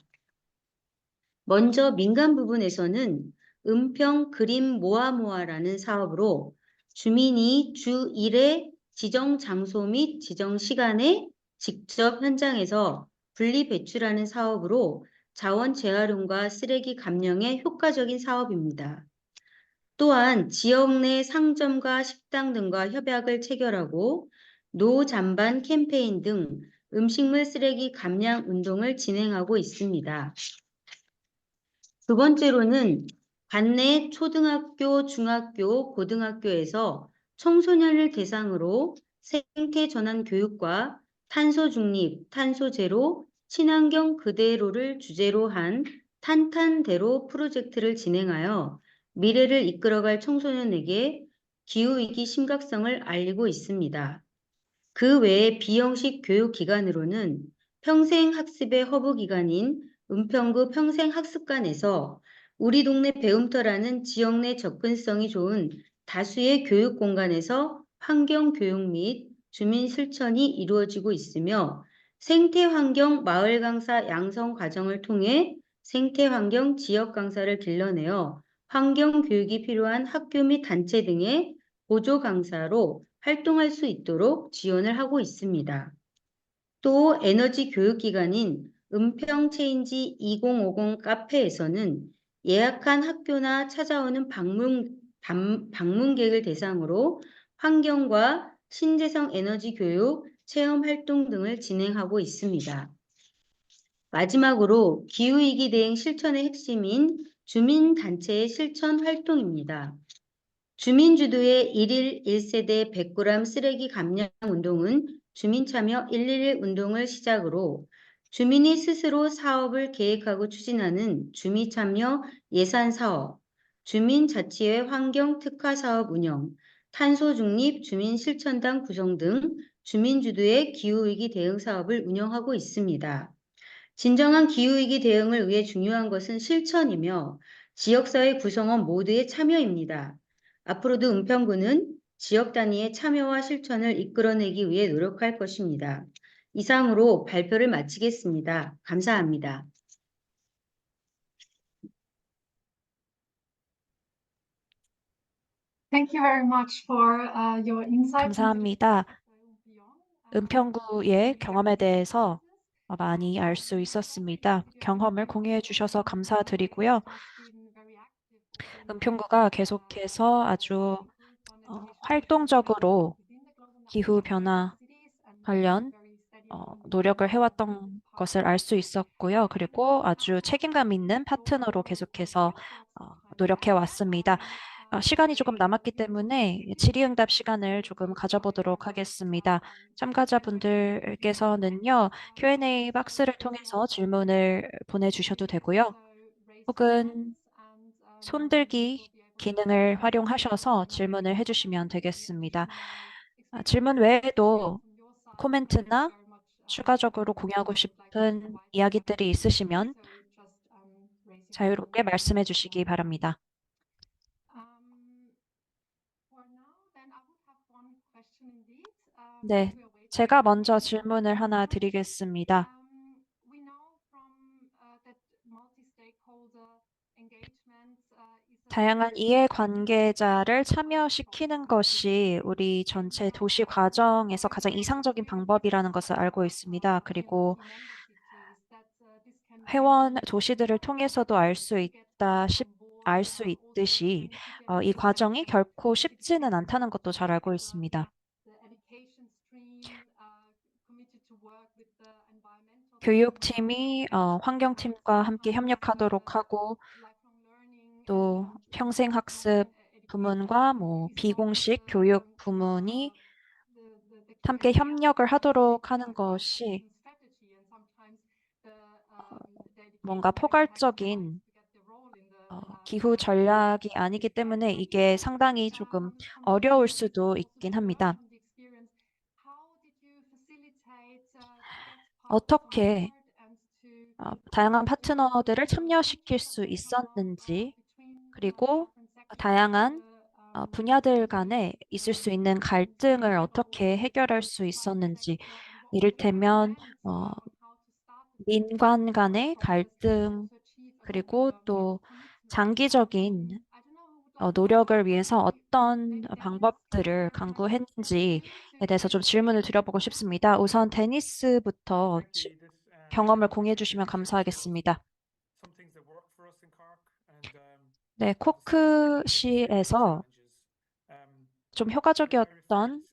먼저 민간 부분에서는 은평 그림 모아모아라는 사업으로 주민이 주 1회 지정 장소 및 지정 시간에 직접 현장에서 분리 배출하는 사업으로 자원 재활용과 쓰레기 감량에 효과적인 사업입니다. 또한 지역 내 상점과 식당 등과 협약을 체결하고 노잔반 캠페인 등 음식물 쓰레기 감량 운동을 진행하고 있습니다. 두 번째로는 관내 초등학교, 중학교, 고등학교에서 청소년을 대상으로 생태 전환 교육과 탄소 중립, 탄소 제로, 친환경 그대로를 주제로 한 탄탄대로 프로젝트를 진행하여 미래를 이끌어갈 청소년에게 기후위기 심각성을 알리고 있습니다. 그 외에 비형식 교육기관으로는 평생학습의 허브기관인 은평구 평생학습관에서 우리 동네 배움터라는 지역 내 접근성이 좋은 다수의 교육 공간에서 환경교육 및 주민 실천이 이루어지고 있으며 생태환경 마을 강사 양성 과정을 통해 생태환경 지역 강사를 길러내어 환경교육이 필요한 학교 및 단체 등의 보조 강사로 활동할 수 있도록 지원을 하고 있습니다. 또 에너지 교육기관인 은평체인지 2050 카페에서는 예약한 학교나 찾아오는 방문객을 대상으로 환경과 신재생 에너지 교육, 체험 활동 등을 진행하고 있습니다. 마지막으로 기후위기 대응 실천의 핵심인 주민단체의 실천 활동입니다. 주민주도의 1일 1세대 100g 쓰레기 감량 운동은 주민참여 111 운동을 시작으로 주민이 스스로 사업을 계획하고 추진하는 주민참여 예산사업, 주민자치회 환경특화사업 운영, 탄소중립 주민실천단 구성 등 주민주도의 기후위기 대응 사업을 운영하고 있습니다. 진정한 기후위기 대응을 위해 중요한 것은 실천이며 지역사회 구성원 모두의 참여입니다. 앞으로도 은평구는 지역 단위의 참여와 실천을 이끌어내기 위해 노력할 것입니다. 이상으로 발표를 마치겠습니다. 감사합니다. Thank you very much for your insights. 감사합니다. 은평구의 경험에 대해서 많이 알 수 있었습니다. 경험을 공유해 주셔서 감사드리고요. 은평구가 계속해서 아주 활동적으로 기후 변화 관련 노력을 해왔던 것을 알 수 있었고요. 그리고 아주 책임감 있는 파트너로 계속해서 노력해 왔습니다. 시간이 조금 남았기 때문에 질의응답 시간을 조금 가져보도록 하겠습니다. 참가자분들께서는요, Q&A 박스를 통해서 질문을 보내주셔도 되고요. 혹은 손들기 기능을 활용하셔서 질문을 해주시면 되겠습니다. 질문 외에도 코멘트나 추가적으로 공유하고 싶은 이야기들이 있으시면 자유롭게 말씀해 주시기 바랍니다. 네, 제가 먼저 질문을 하나 드리겠습니다. 다양한 이해관계자를 참여시키는 것이 우리 전체 도시 과정에서 가장 이상적인 방법이라는 것을 알고 있습니다. 그리고 회원 도시들을 통해서도 알 수 있듯이 이 과정이 결코 쉽지는 않다는 것도 잘 알고 있습니다. 교육팀이 환경팀과 함께 협력하도록 하고 또 평생학습 부문과 비공식 교육 부문이 함께 협력을 하도록 하는 것이 뭔가 포괄적인 기후 전략이 아니기 때문에 이게 상당히 조금 어려울 수도 있긴 합니다. 어떻게 다양한 파트너들을 참여시킬 수 있었는지, 그리고 다양한 분야들 간에 있을 수 있는 갈등을 어떻게 해결할 수 있었는지, 이를테면 민관 간의 갈등, 그리고 또 장기적인 노력을 위해서 어떤 방법들을 강구했는지에 대해서 좀 질문을 드려보고 싶습니다. 우선 데니스부터 경험을 공유해 주시면 감사하겠습니다. 네, 코크시에서 좀 효과적이었던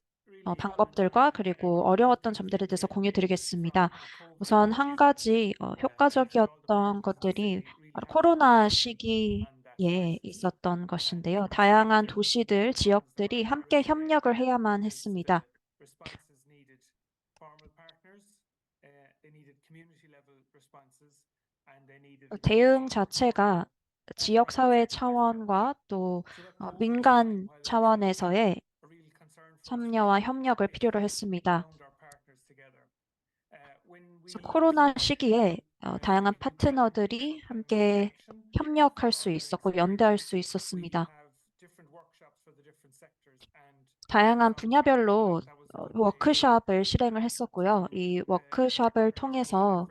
방법들과 그리고 어려웠던 점들에 대해서 공유 드리겠습니다. 우선 한 가지 효과적이었던 것들이 바로 코로나 시기에 있었던 것인데요. 다양한 도시들, 지역들이 함께 협력을 해야만 했습니다. 대응 자체가 지역사회 차원과 또 민간 차원에서의 참여와 협력을 필요로 했습니다. 그래서 코로나 시기에 다양한 파트너들이 함께 협력할 수 있었고 연대할 수 있었습니다. 다양한 분야별로 워크숍을 실행을 했었고요. 이 워크숍을 통해서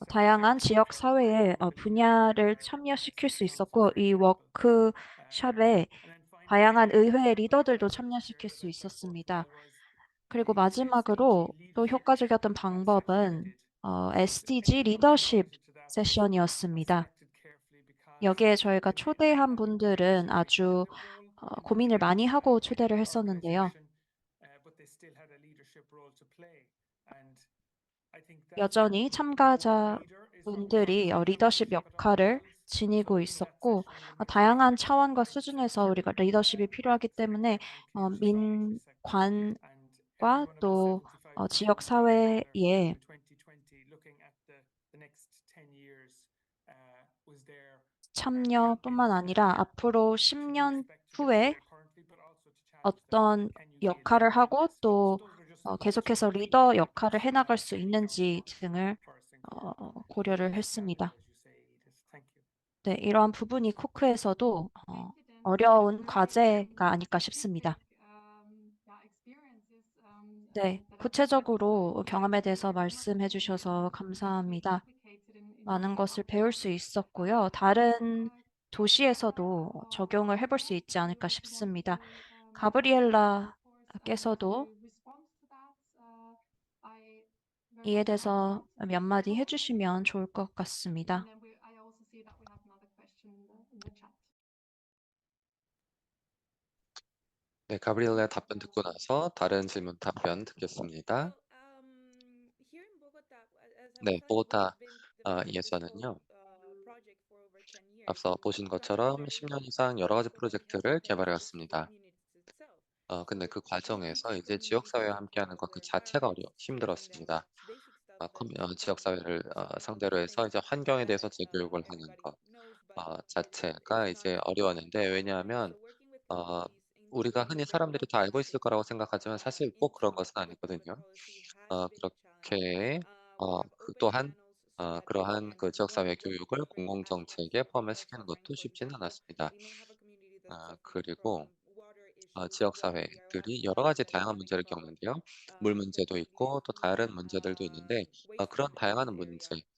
다양한 지역 사회의 분야를 참여시킬 수 있었고 이 워크숍에 다양한 의회 리더들도 참여시킬 수 있었습니다. 그리고 마지막으로 또 효과적이었던 방법은 SDG 리더십 세션이었습니다. 여기에 저희가 초대한 분들은 아주 고민을 많이 하고 초대를 했었는데요. 여전히 참가자분들이 리더십 역할을 지니고 있었고 다양한 차원과 수준에서 우리가 리더십이 필요하기 때문에 민관과 또 지역 사회의 참여뿐만 아니라 앞으로 10년 후에 어떤 역할을 하고 또 계속해서 리더 역할을 해나갈 수 있는지 등을 고려를 했습니다. 네, 이러한 부분이 코크에서도 어려운 과제가 아닐까 싶습니다. 네, 구체적으로 경험에 대해서 말씀해 주셔서 감사합니다. 많은 것을 배울 수 있었고요. 다른 도시에서도 적용을 해볼 수 있지 않을까 싶습니다. 가브리엘라께서도 이에 대해서 몇 마디 해주시면 좋을 것 같습니다. And then I also see that we have another question in the chat. 네, 가브리엘라 답변 듣고 나서 다른 질문 답변 듣겠습니다. Here in Bogota, as I 네, was telling, we 보고타 have been developing this 이에서는요. project for over 10 years. 앞서 보신 That's 것처럼 very 10년 이상 여러 가지 successful, but it has 프로젝트를 benefited the school 개발해왔습니다. communities itself. 근데 그 So we teach 과정에서 이제 community 지역사회와 support 함께하는 것 그 programs, 자체가 teaching them 힘들었습니다. basic stuff that 지역사회를 some 상대로 people 해서 think 이제 환경에 대해서 that 재교육을 하는 everybody 것 knows, but 자체가 it's not 이제 that easy. 어려웠는데 왜냐하면 So working with 어, communities in 우리가 흔히 사람들이 다 알고 있을 거라고 생각하지만 사실 꼭 그런 into 것은 procurement 아니거든요. policy has been challenging. 그렇게 We have open 또한 channels so that 그러한 everyone 그 can learn 지역사회 the 교육을 different aspects 공공정책에 of 포함시키는 것도 For 쉽지는 example, 않았습니다. we may have a community that's suffering 그리고 from water issues, while we are 지역사회들이 having 여러 another 가지 that is 다양한 having 문제를 problem 겪는데요. 물 문제도 있고 또 specifically 다른 in 문제들도 있는데 그런 wastewater 다양한 treatment 문제, area.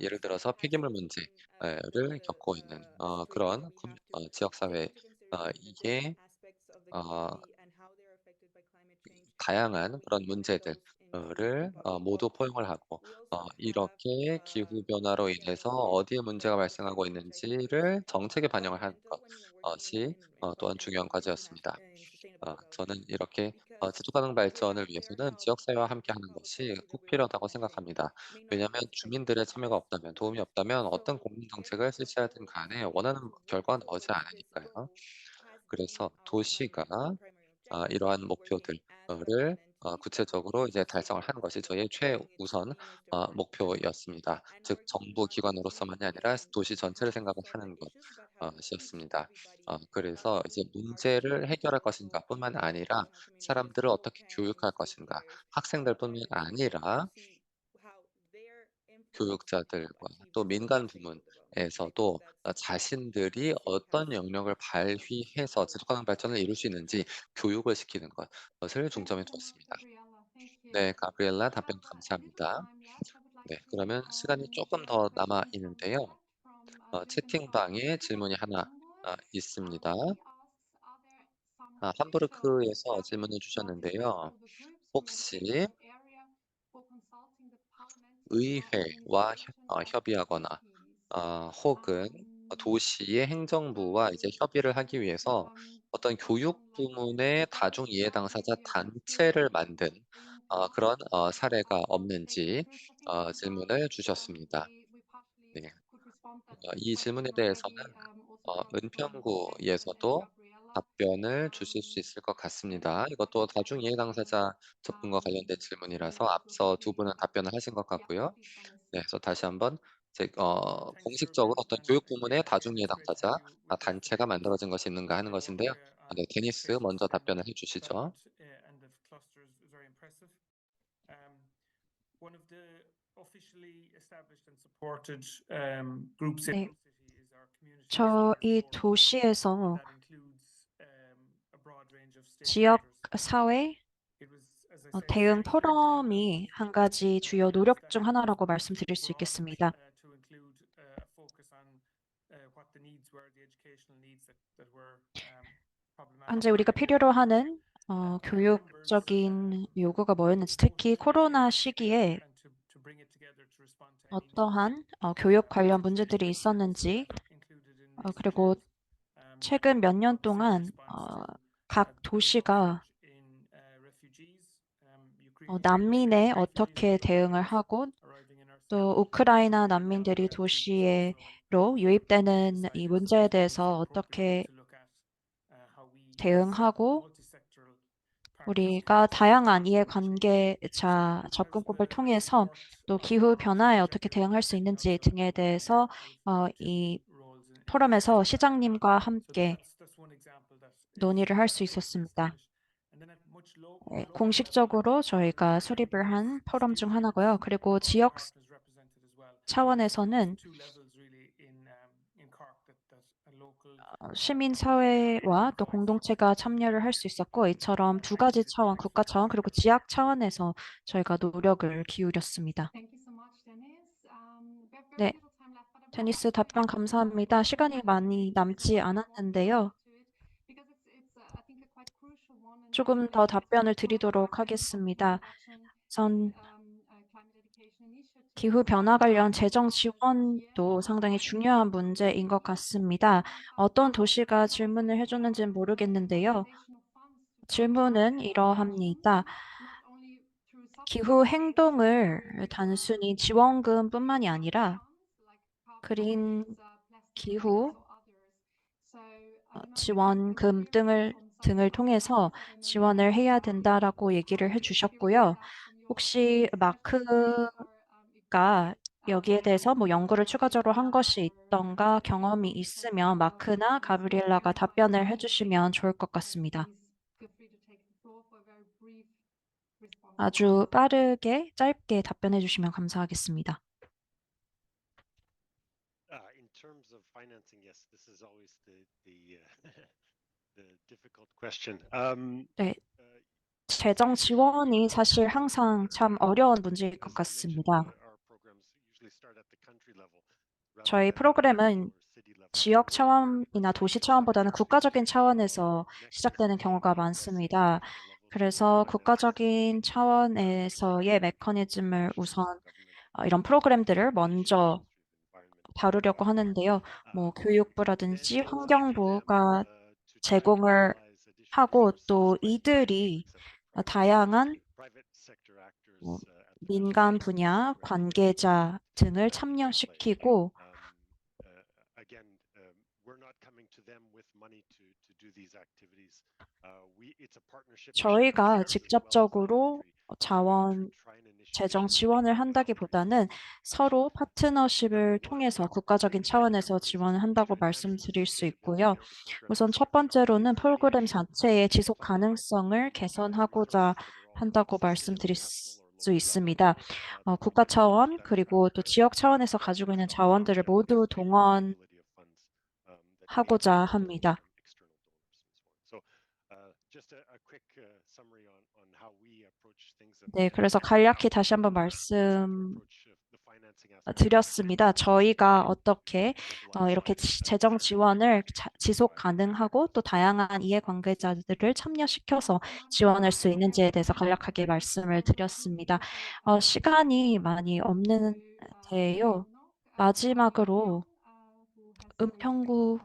예를 So 들어서 that has 폐기물 been taken 문제를 겪고 있는 a stream that 그런 we have to 지역사회 take into consideration the 이게 different aspects of the 어, community and how they're affected by climate change and how 다양한 we 그런 implement those into 문제들을 public 모두 policy. 포용을 하고 We also have 이렇게 기후 변화로 인해서 CSSs, 어디에 문제가 발생하고 climate protection 있는지를 정책에 반영을 하는 fundamental when you're working 것이 또한 in 중요한 과제였습니다. in sustainable development. 저는 이렇게 Because 지속가능 발전을 their 위해서는 help 지역사회와 and 함께하는 public 것이 policy that 꼭 we are 필요하다고 implementing 생각합니다. may not 왜냐하면 be as effective 주민들의 as 참여가 others. 없다면 도움이 없다면 어떤 So 공공 정책을 everyone 실시하든 who 간에 has been able 원하는 to work 결과가 나오지 towards this 않으니까요. goal has 그래서 been our 도시가 primary objective, 이러한 working as 목표들을 urban entities but 구체적으로 이제 달성을 하는 stakeholders, 것이 저희의 making it 최우선 the most important step. 목표였습니다. And 즉 working 정부 not only 기관으로서만이 아니라 도시 전체를 how to 생각을 solve the 하는 issues, but how to reach 것이었습니다. everybody, not 그래서 이제 only our 문제를 citizens, but 해결할 also 것인가뿐만 the 아니라 international community, 사람들을 어떻게 교육할 volcanoes, 것인가, stakeholders, 학생들뿐만 private sector, to 아니라 see how their input can help 교육자들과 achieve 또 this 민간 sustainable development. And I think 부문에서도 that's the 자신들이 city 어떤 has 영역을 accomplished 발휘해서 so 지속가능 발전을 이룰 수 있는지 교육을 시키는 것을 Thank you 중점에 so much, 두었습니다. Gabriella. Thank 네, you. 가브리엘라 We have 답변 a little 감사합니다. time left. I would like 네, to 그러면 시간이 조금 hear 더 남아 questions from the 있는데요. chat from Jürgen 채팅방에 Schaufelberger 질문이 from 하나 Hamburg. 있습니다. He asks, are there some official 함부르크에서 질문을 established bodies 주셨는데요. or the groups in the 혹시 technical area for consulting the parliamentary 의회와 administration of 협의하거나 cities? 혹은 도시의 행정부와 이제 협의를 하기 위해서 어떤 교육 부문의 다중 이해 당사자 단체를 만든 그런 사례가 없는지 질문을 주셨습니다. 네. 이 질문에 대해서는 은평구에서도 답변을 주실 수 있을 것 같습니다. 이것도 다중 이해 당사자 접근과 관련된 질문이라서 앞서 두 분은 답변을 하신 것 같고요. 네, 그래서 다시 한번 Thanks, 공식적으로 Jürgen. 어떤 교육 Yeah, 부문의 다중 이해 it's great to 당사자 have you with us 단체가 today because 만들어진 것이 있는가 하는 the work 것인데요. 네, on 데니스 education 먼저 sustainable 답변을 해주시죠. development and the cluster is very impressive. One of the officially established and supported groups in 네, our city is our community steering 저희 forum. 도시에서 And that includes a broad range of 지역 stakeholders. 사회 It was, as I said, 대응 6 years in 포럼이 한 가지 주요 노력 중 하나라고 말씀드릴 수 broad 있겠습니다. to include a focus on what the needs were, the educational needs that were problematic. 현재 우리가 필요로 하는 교육적인 요구가 뭐였는지, 특히 코로나 시기에 어떠한 교육 관련 문제들이 있었는지, 그리고 최근 몇 년 동안 각 도시가 난민에 어떻게 대응을 하고 또 우크라이나 난민들이 도시로 유입되는 이 문제에 대해서 어떻게 대응하고 우리가 다양한 이해관계자 접근법을 통해서 또 기후 변화에 어떻게 대응할 수 있는지 등에 대해서 이 포럼에서 시장님과 함께 논의를 할 수 있었습니다. 네, 공식적으로 저희가 수립을 한 포럼 중 하나고요. 그리고 지역 차원에서는 시민사회와 또 공동체가 참여를 할 수 있었고, 이처럼 두 가지 차원, 국가 차원 그리고 지역 차원에서 저희가 노력을 기울였습니다. 네, 데니스 답변 감사합니다. 시간이 많이 남지 않았는데요. 조금 더 답변을 드리도록 하겠습니다. 우선 기후 변화 관련 재정 지원도 상당히 중요한 문제인 것 같습니다. 어떤 도시가 질문을 해줬는지는 모르겠는데요. 질문은 이러합니다. 기후 행동을 단순히 지원금뿐만이 아니라 그린 기후 지원금 등을 통해서 지원을 해야 된다라고 얘기를 해주셨고요. 혹시 마크가 여기에 대해서 뭐 연구를 추가적으로 한 것이 있던가 경험이 있으면 마크나 가브리엘라가 답변을 해주시면 좋을 것 같습니다. 아주 빠르게 짧게 답변해 주시면 감사하겠습니다. In terms of financing, yes, this is always the difficult question. 네, 재정 지원이 사실 항상 참 어려운 문제일 것 같습니다. 저희 프로그램은 지역 차원이나 도시 차원보다는 국가적인 차원에서 시작되는 경우가 많습니다. 그래서 국가적인 차원에서의 메커니즘을 우선 이런 프로그램들을 먼저 다루려고 하는데요. 뭐 교육부라든지 환경부가 제공을 하고 또 이들이 다양한 민간 분야 관계자 등을 참여시키고 저희가 직접적으로 자원 재정 지원을 한다기보다는 서로 파트너십을 통해서 국가적인 차원에서 지원을 한다고 말씀드릴 수 있고요. 우선 첫 번째로는 프로그램 자체의 지속 가능성을 개선하고자 한다고 말씀드릴 수 있습니다. 국가 차원 그리고 또 지역 차원에서 가지고 있는 자원들을 모두 동원하고자 합니다. 네, 그래서 간략히 다시 한번 말씀드렸습니다. 저희가 어떻게 이렇게 재정 지원을 지속 가능하고 또 다양한 이해관계자들을 참여시켜서 지원할 수 있는지에 대해서 간략하게 말씀을 드렸습니다. 시간이 많이 없는데요. 마지막으로 은평구에서의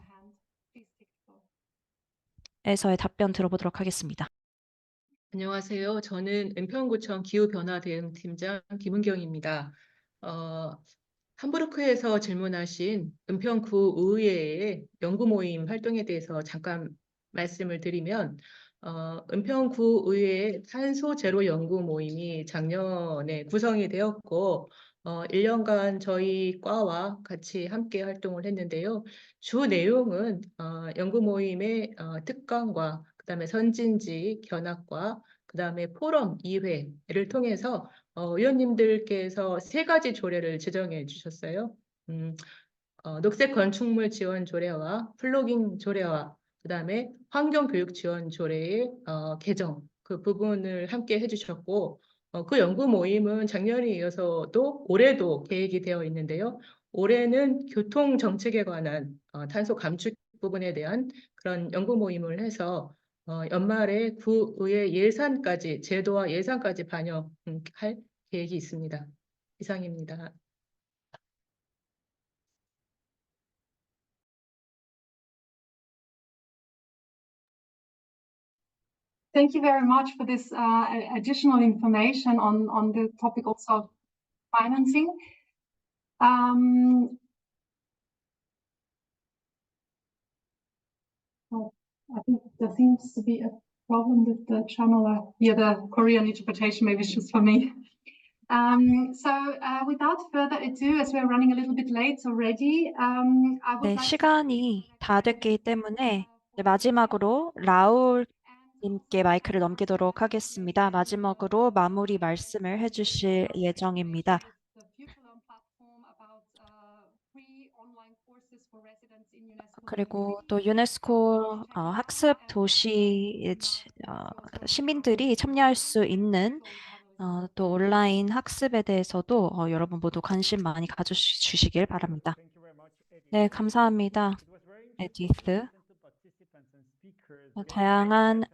답변 들어보도록 하겠습니다. 안녕하세요. 저는 은평구청 기후변화대응팀장 김은경입니다. 함부르크에서 질문하신 은평구 의회의 연구 모임 활동에 대해서 잠깐 말씀을 드리면 은평구 의회의 탄소 제로 연구 모임이 작년에 구성이 되었고 1년간 저희 과와 같이 함께 활동을 했는데요. 주 내용은 연구 모임의 특강과 그다음에 선진지 견학과 그다음에 포럼 2회를 통해서 의원님들께서 3가지 조례를 제정해 주셨어요. 녹색 건축물 지원 조례와 플로깅 조례와 그다음에 환경교육 지원 조례의 개정 그 부분을 함께 해주셨고 그 연구 모임은 작년에 이어서도 올해도 계획이 되어 있는데요. 올해는 교통 정책에 관한 탄소 감축 부분에 대한 그런 연구 모임을 해서 연말에 구의회 예산까지 제도와 예산까지 반영할 계획이 있습니다. 이상입니다. Thank you very much for this additional information on the topic also of financing. I think there seems to be a problem with the channel. Yeah, the Korean interpretation, maybe it's just for me. Without further ado, as we're running a little bit late already, I would 네, like 시간이 다 됐기 때문에 마지막으로 라울 님께 마이크를 넘기도록 하겠습니다. 마지막으로 마무리 말씀을 해주실 예정입니다. 그리고 또 유네스코 학습 도시 시민들이 참여할 수 있는 또 온라인 학습에 대해서도 여러분 모두 관심 많이 가져주시길 바랍니다. 네, 감사합니다. 에디스. 다양한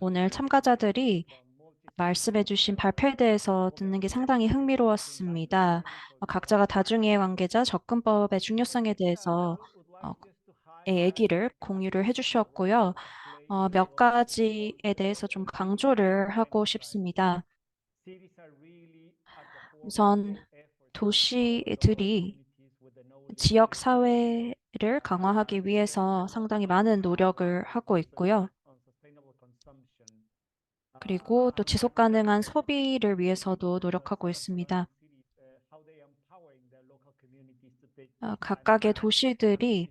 오늘 참가자들이 말씀해주신 발표에 대해서 듣는 게 상당히 흥미로웠습니다. 각자가 다중이해 관계자 접근법의 중요성에 대해서 얘기를 공유를 해주셨고요. 몇 가지에 대해서 좀 강조를 하고 싶습니다. 우선 도시들이 지역 사회를 강화하기 위해서 상당히 많은 노력을 하고 있고요. 그리고 또 지속 가능한 소비를 위해서도 노력하고 있습니다. 각각의 도시들이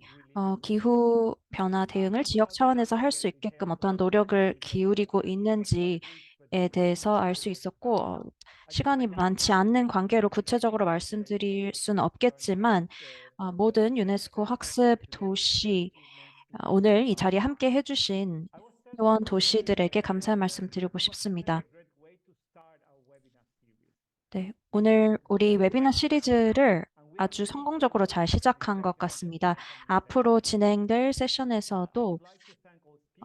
기후 변화 대응을 지역 차원에서 할 수 있게끔 어떠한 노력을 기울이고 있는지에 대해서 알 수 있었고, 시간이 많지 않는 관계로 구체적으로 말씀드릴 수는 없겠지만, 모든 유네스코 학습 도시, 오늘 이 자리에 함께 해주신 회원 도시들에게 감사의 말씀 드리고 싶습니다. 네, 오늘 우리 웨비나 시리즈를 아주 성공적으로 잘 시작한 것 같습니다. 앞으로 진행될 세션에서도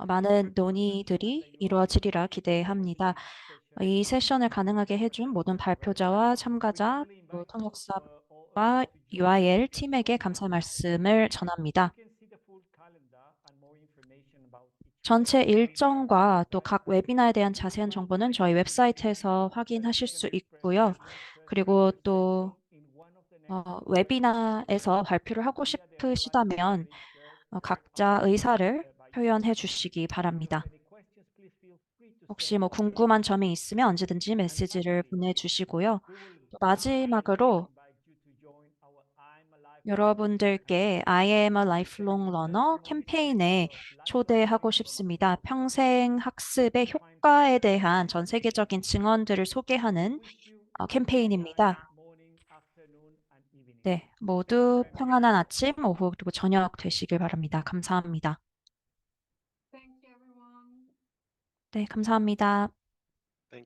많은 논의들이 이루어지리라 기대합니다. 이 세션을 가능하게 해준 모든 발표자와 참가자, 또 통역사와 UIL 팀에게 감사 말씀을 전합니다. 전체 일정과 또 각 웨비나에 대한 자세한 정보는 저희 웹사이트에서 확인하실 수 있고요. 그리고 또 웨비나에서 발표를 하고 싶으시다면 각자 의사를 표현해 주시기 바랍니다. 혹시 뭐 궁금한 점이 있으면 언제든지 메시지를 보내주시고요. 또 마지막으로 여러분들께 I am a lifelong learner 캠페인에 초대하고 싶습니다. 평생 학습의 효과에 대한 전 세계적인 증언들을 소개하는 캠페인입니다. 네, 모두 평안한 아침, 오후, 그리고 저녁 되시길 바랍니다. 감사합니다. Thank you, everyone. 네, 감사합니다. Thank you.